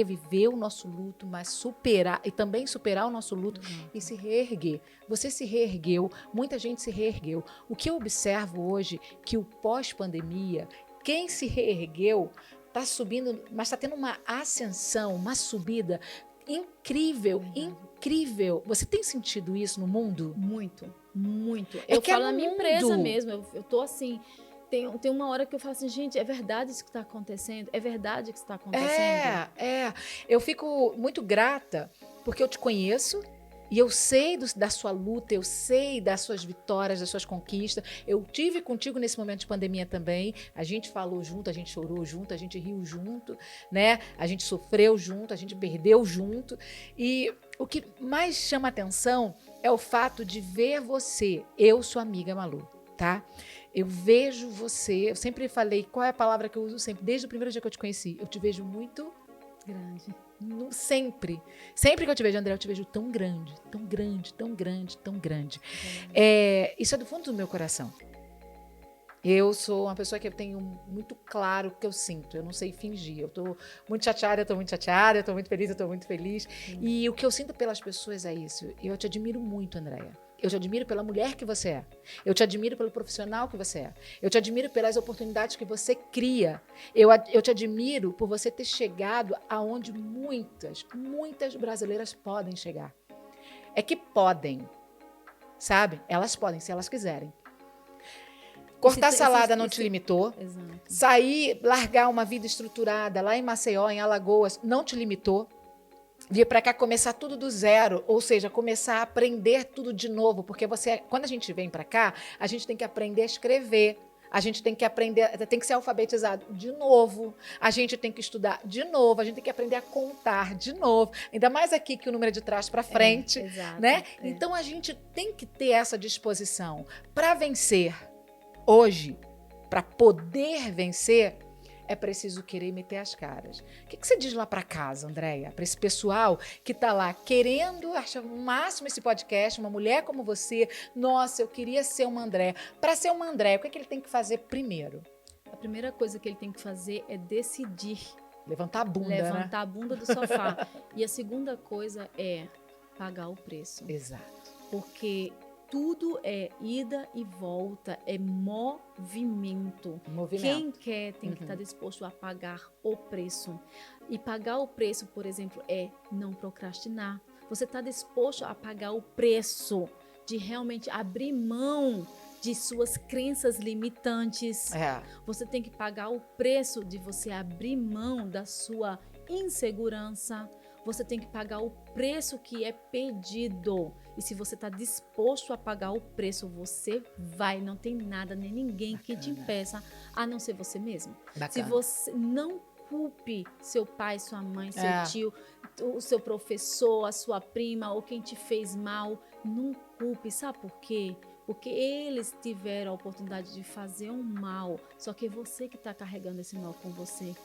viver o nosso luto, mas superar, e também superar o nosso luto e se reerguer. Você se reergueu, muita gente se reergueu. O que eu observo hoje, que o pós-pandemia, quem se reergueu está subindo, mas está tendo uma ascensão, uma subida incrível, incrível. Você tem sentido isso no mundo? Muito, muito. Eu falo na minha empresa mesmo, eu tô assim... Tem uma hora que eu falo assim, gente, é verdade isso que está acontecendo? É verdade que está acontecendo? Eu fico muito grata, porque eu te conheço e eu sei da sua luta, eu sei das suas vitórias, das suas conquistas. Eu tive contigo nesse momento de pandemia também. A gente falou junto, a gente chorou junto, a gente riu junto, né? A gente sofreu junto, a gente perdeu junto. E o que mais chama atenção é o fato de ver você. Eu sou amiga Malu, tá? Eu vejo você, eu sempre falei, qual é a palavra que eu uso sempre, desde o primeiro dia que eu te conheci, eu te vejo muito grande. Sempre que eu te vejo, André, eu te vejo tão grande, tão grande, tão grande, tão grande. Isso é do fundo do meu coração. Eu sou uma pessoa que eu tenho muito claro o que eu sinto, eu não sei fingir. Eu tô muito chateada, eu tô muito chateada, eu tô muito feliz, eu tô muito feliz. E o que eu sinto pelas pessoas é isso. Eu te admiro muito, Andréia. Eu te admiro pela mulher que você é. Eu te admiro pelo profissional que você é. Eu te admiro pelas oportunidades que você cria. Eu te admiro por você ter chegado aonde muitas brasileiras podem chegar. É que podem, sabe? Elas podem, se elas quiserem. Cortar salada não te limitou. Exato. Sair, largar uma vida estruturada lá em Maceió, em Alagoas, não te limitou. Vir para cá começar tudo do zero, ou seja, começar a aprender tudo de novo, porque quando a gente vem para cá, a gente tem que aprender a escrever, a gente tem que aprender, tem que ser alfabetizado de novo, a gente tem que estudar de novo, a gente tem que aprender a contar de novo, ainda mais aqui que o número é de trás para frente, exato, né? Então a gente tem que ter essa disposição para vencer hoje, para poder vencer. É preciso querer meter as caras. O que você diz lá para casa, Andréia? Para esse pessoal que está lá querendo achar o máximo esse podcast, uma mulher como você. Nossa, eu queria ser uma Andréia. Para ser uma Andréia, o que ele tem que fazer primeiro? A primeira coisa que ele tem que fazer é decidir. Levantar a bunda, Levantar a bunda do sofá. E a segunda coisa é pagar o preço. Exato. Porque tudo é ida e volta, é movimento. Quem quer tem que estar disposto a pagar o preço. E pagar o preço, por exemplo, é não procrastinar. Você está disposto a pagar o preço de realmente abrir mão de suas crenças limitantes. Você tem que pagar o preço de você abrir mão da sua insegurança. Você tem que pagar o preço que é pedido. E se você está disposto a pagar o preço, você vai. Não tem nada nem ninguém que te impeça, a não ser você mesmo. Se você não culpe seu pai, sua mãe, seu tio, o seu professor, a sua prima ou quem te fez mal, não culpe. Sabe por quê? Porque eles tiveram a oportunidade de fazer um mal, só que é você que está carregando esse mal com você.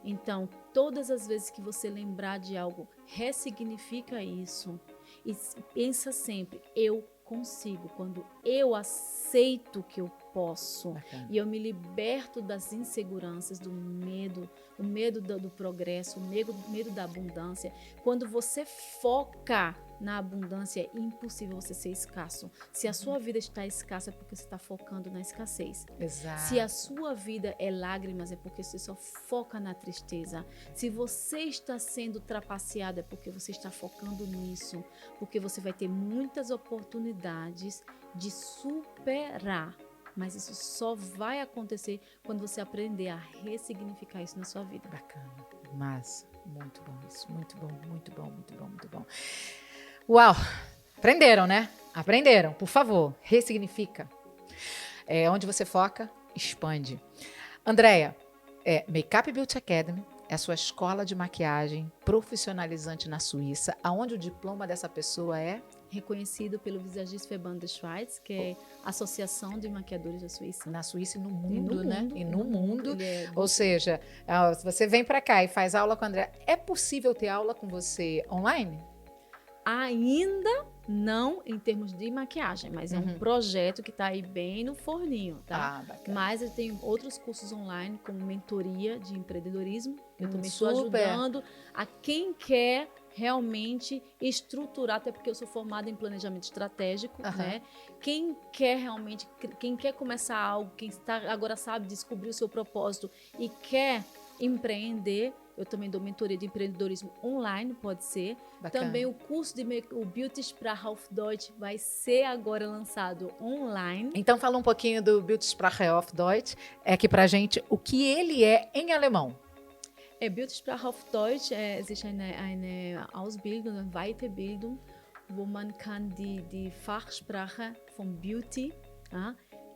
Então, todas as vezes que você lembrar de algo, ressignifica isso e pensa sempre, eu consigo, quando eu aceito que eu posso. E eu me liberto das inseguranças, do medo, o medo do progresso, o medo da abundância. Quando você foca na abundância, é impossível você ser escasso. Se a sua vida está escassa, é porque você está focando na escassez. Exato. Se a sua vida é lágrimas, é porque você só foca na tristeza. Se você está sendo trapaceado, é porque você está focando nisso. Porque você vai ter muitas oportunidades de superar. Mas isso só vai acontecer quando você aprender a ressignificar isso na sua vida. Bacana, massa, muito bom isso, muito bom, muito bom, muito bom, muito bom. Uau, aprenderam, né? Aprenderam, por favor, ressignifica. Onde você foca, expande. Andréia, Makeup Beauty Academy é a sua escola de maquiagem profissionalizante na Suíça, aonde o diploma dessa pessoa é reconhecido pelo Visagisverband der Schweiz, que é a Associação de Maquiadores da Suíça. Na Suíça e no mundo, né? E no mundo. Ou seja, se você vem para cá e faz aula com a Andréia, é possível ter aula com você online? Ainda não em termos de maquiagem, mas é um projeto que está aí bem no forninho, tá? Bacana. Mas eu tenho outros cursos online, como mentoria de empreendedorismo, que eu também estou Super. ajudando a quem quer realmente estruturar, até porque eu sou formada em planejamento estratégico, né? Quem quer começar algo, quem está agora sabe descobrir o seu propósito e quer empreender, eu também dou mentoria de empreendedorismo online, pode ser. Bacana. Também o curso o Beautysprache auf Deutsch vai ser agora lançado online. Então fala um pouquinho do Beautysprache auf Deutsch, aqui pra gente o que ele é em alemão. Beautysprache auf Deutsch existe eine Ausbildung, eine Weiterbildung, wo man kann die Fachsprache von Beauty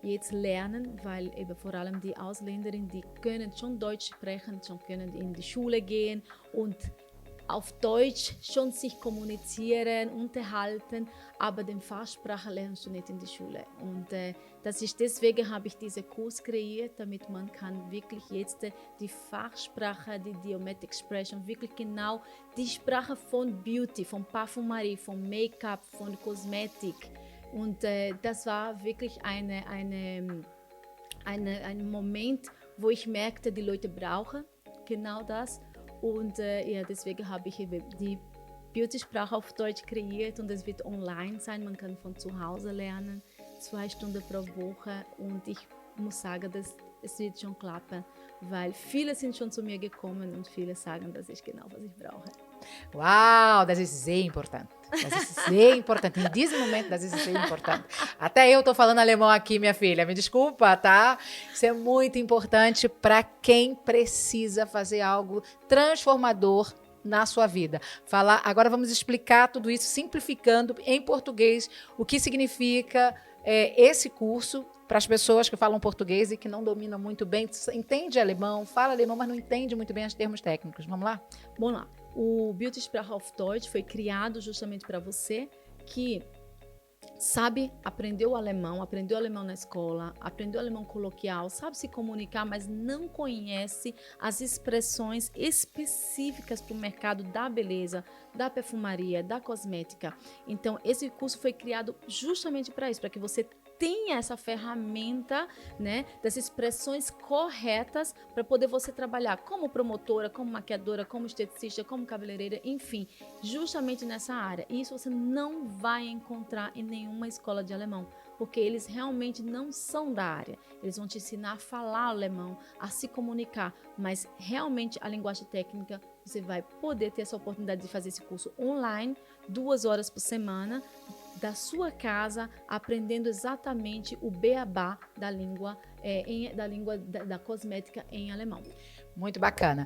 jetzt lernen, weil eben vor allem die Ausländerinnen, die können schon Deutsch sprechen, schon können in die Schule gehen und auf Deutsch schon sich kommunizieren, unterhalten, aber den Fachsprache lernst du nicht in der Schule. Und deswegen habe ich diesen Kurs kreiert, damit man kann wirklich jetzt die Fachsprache, die Idiomatic Expression, wirklich genau die Sprache von Beauty, von Parfumerie, von Make-up, von Kosmetik. Und das war wirklich ein Moment, wo ich merkte, die Leute brauchen genau das. Und deswegen habe ich die Beautysprache auf Deutsch kreiert und es wird online sein. Man kann von zu Hause lernen, 2 Stunden pro Woche. Und ich muss sagen, es wird schon klappen, weil viele sind schon zu mir gekommen und viele sagen, das ist genau, was ich brauche. Uau, das ist sehr important. Das ist sehr important. Em diesem momento, das ist sehr important. Até eu tô falando alemão aqui, minha filha. Me desculpa, tá? Isso é muito importante para quem precisa fazer algo transformador na sua vida. Agora vamos explicar tudo isso, simplificando em português o que significa esse curso para as pessoas que falam português e que não dominam muito bem, entende alemão, fala alemão, mas não entende muito bem os termos técnicos. Vamos lá? Vamos lá. O Beautysprache auf Deutsch foi criado justamente para você que sabe, aprendeu alemão na escola, aprendeu alemão coloquial, sabe se comunicar, mas não conhece as expressões específicas para o mercado da beleza, da perfumaria, da cosmética. Então, esse curso foi criado justamente para isso, para que você tenha essa ferramenta, né, das expressões corretas para poder você trabalhar como promotora, como maquiadora, como esteticista, como cabeleireira, enfim, justamente nessa área. E isso você não vai encontrar em nenhuma escola de alemão, porque eles realmente não são da área. Eles vão te ensinar a falar alemão, a se comunicar, mas realmente a linguagem técnica você vai poder ter essa oportunidade de fazer esse curso online, 2 horas por semana, da sua casa, aprendendo exatamente o beabá da língua, da cosmética em alemão. Muito bacana.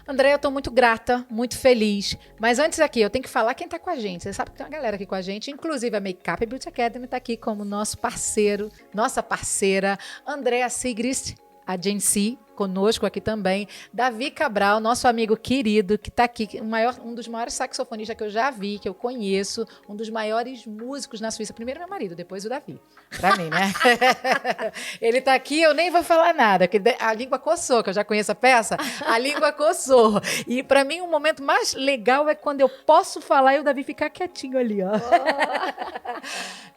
André, eu tô muito grata, muito feliz. Mas antes aqui, eu tenho que falar quem tá com a gente. Você sabe que tem uma galera aqui com a gente, inclusive a Make-up Beauty Academy tá aqui como nossa parceira, Andréa Sigrist, a Gency, conosco aqui também, Davi Cabral, nosso amigo querido, que está aqui, um dos maiores saxofonistas que eu já vi, que eu conheço, um dos maiores músicos na Suíça. Primeiro meu marido, depois o Davi, para mim, né? Ele está aqui, eu nem vou falar nada, porque a língua coçou, que eu já conheço a peça, a língua coçou. E para mim o momento mais legal é quando eu posso falar e o Davi ficar quietinho ali, ó.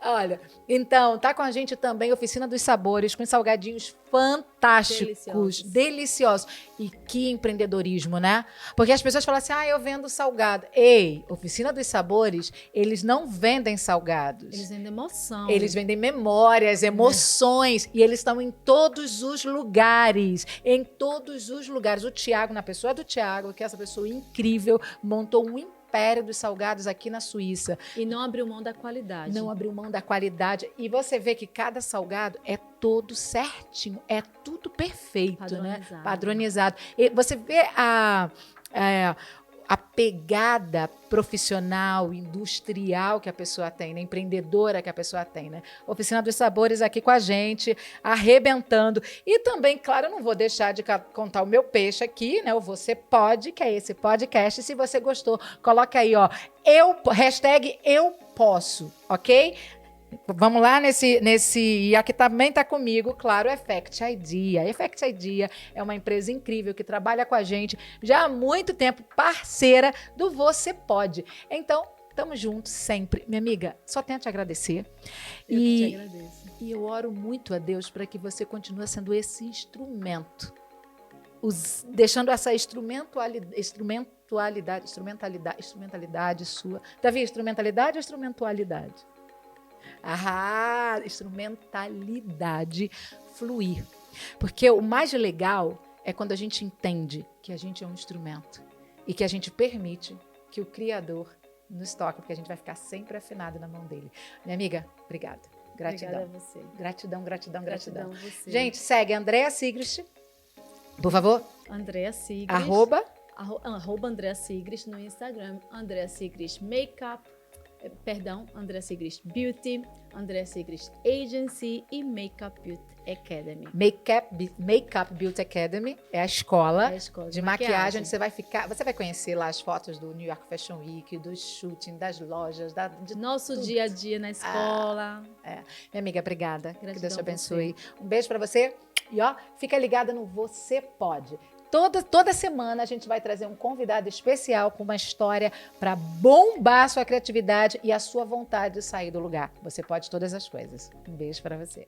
Olha, então, tá com a gente também Oficina dos Sabores, com salgadinhos fantásticos, deliciosos. E que empreendedorismo, né? Porque as pessoas falam assim, eu vendo salgado. Ei, Oficina dos Sabores, eles não vendem salgados. Eles vendem emoção. Eles vendem memórias, emoções. E eles estão em todos os lugares. Em todos os lugares. O Thiago, na pessoa do Thiago, que é essa pessoa incrível, montou um império dos salgados aqui na Suíça. E não abriu mão da qualidade. Não abriu mão da qualidade. E você vê que cada salgado é todo certinho, é tudo perfeito, padronizado, né? Padronizado. E você vê a pegada profissional, industrial que a pessoa tem, né? Empreendedora que a pessoa tem, né? Oficina dos Sabores aqui com a gente, arrebentando. E também, claro, eu não vou deixar de contar o meu peixe aqui, né? O Você Pode, que é esse podcast. Se você gostou, coloca aí, ó, hashtag eu posso, ok? Vamos lá e aqui também está comigo, claro, Effect Idea. Effect Idea é uma empresa incrível que trabalha com a gente já há muito tempo, parceira do Você Pode. Então, Tamo junto sempre. Minha amiga, só tenho a te agradecer. Eu que te agradeço. E eu oro muito a Deus para que você continue sendo esse instrumento, deixando essa instrumentalidade sua. Davi, instrumentalidade ou instrumentualidade? Instrumentalidade fluir. Porque o mais legal é quando a gente entende que a gente é um instrumento e que a gente permite que o Criador nos toque, porque a gente vai ficar sempre afinado na mão dele. Minha amiga, obrigada. Gratidão. Obrigada a você. Gratidão. Gratidão a você. Gente, segue Andréa Sigrist, por favor. Andréa Sigrist. Arroba Andréa Sigrist no Instagram. Andréa Sigrist Makeup. Andréa Sigrist Beauty. Andréa Sigrist Agency e Makeup Beauty Academy. Makeup Beauty Academy é a escola, de maquiagem onde você vai conhecer lá as fotos do New York Fashion Week, do shooting, das lojas, de nosso tudo. Dia a dia na escola. Minha amiga, obrigada. Gratidão, que Deus te abençoe. Um beijo pra você e fica ligada no Você Pode. Toda semana a gente vai trazer um convidado especial com uma história para bombar a sua criatividade e a sua vontade de sair do lugar. Você pode todas as coisas. Um beijo para você.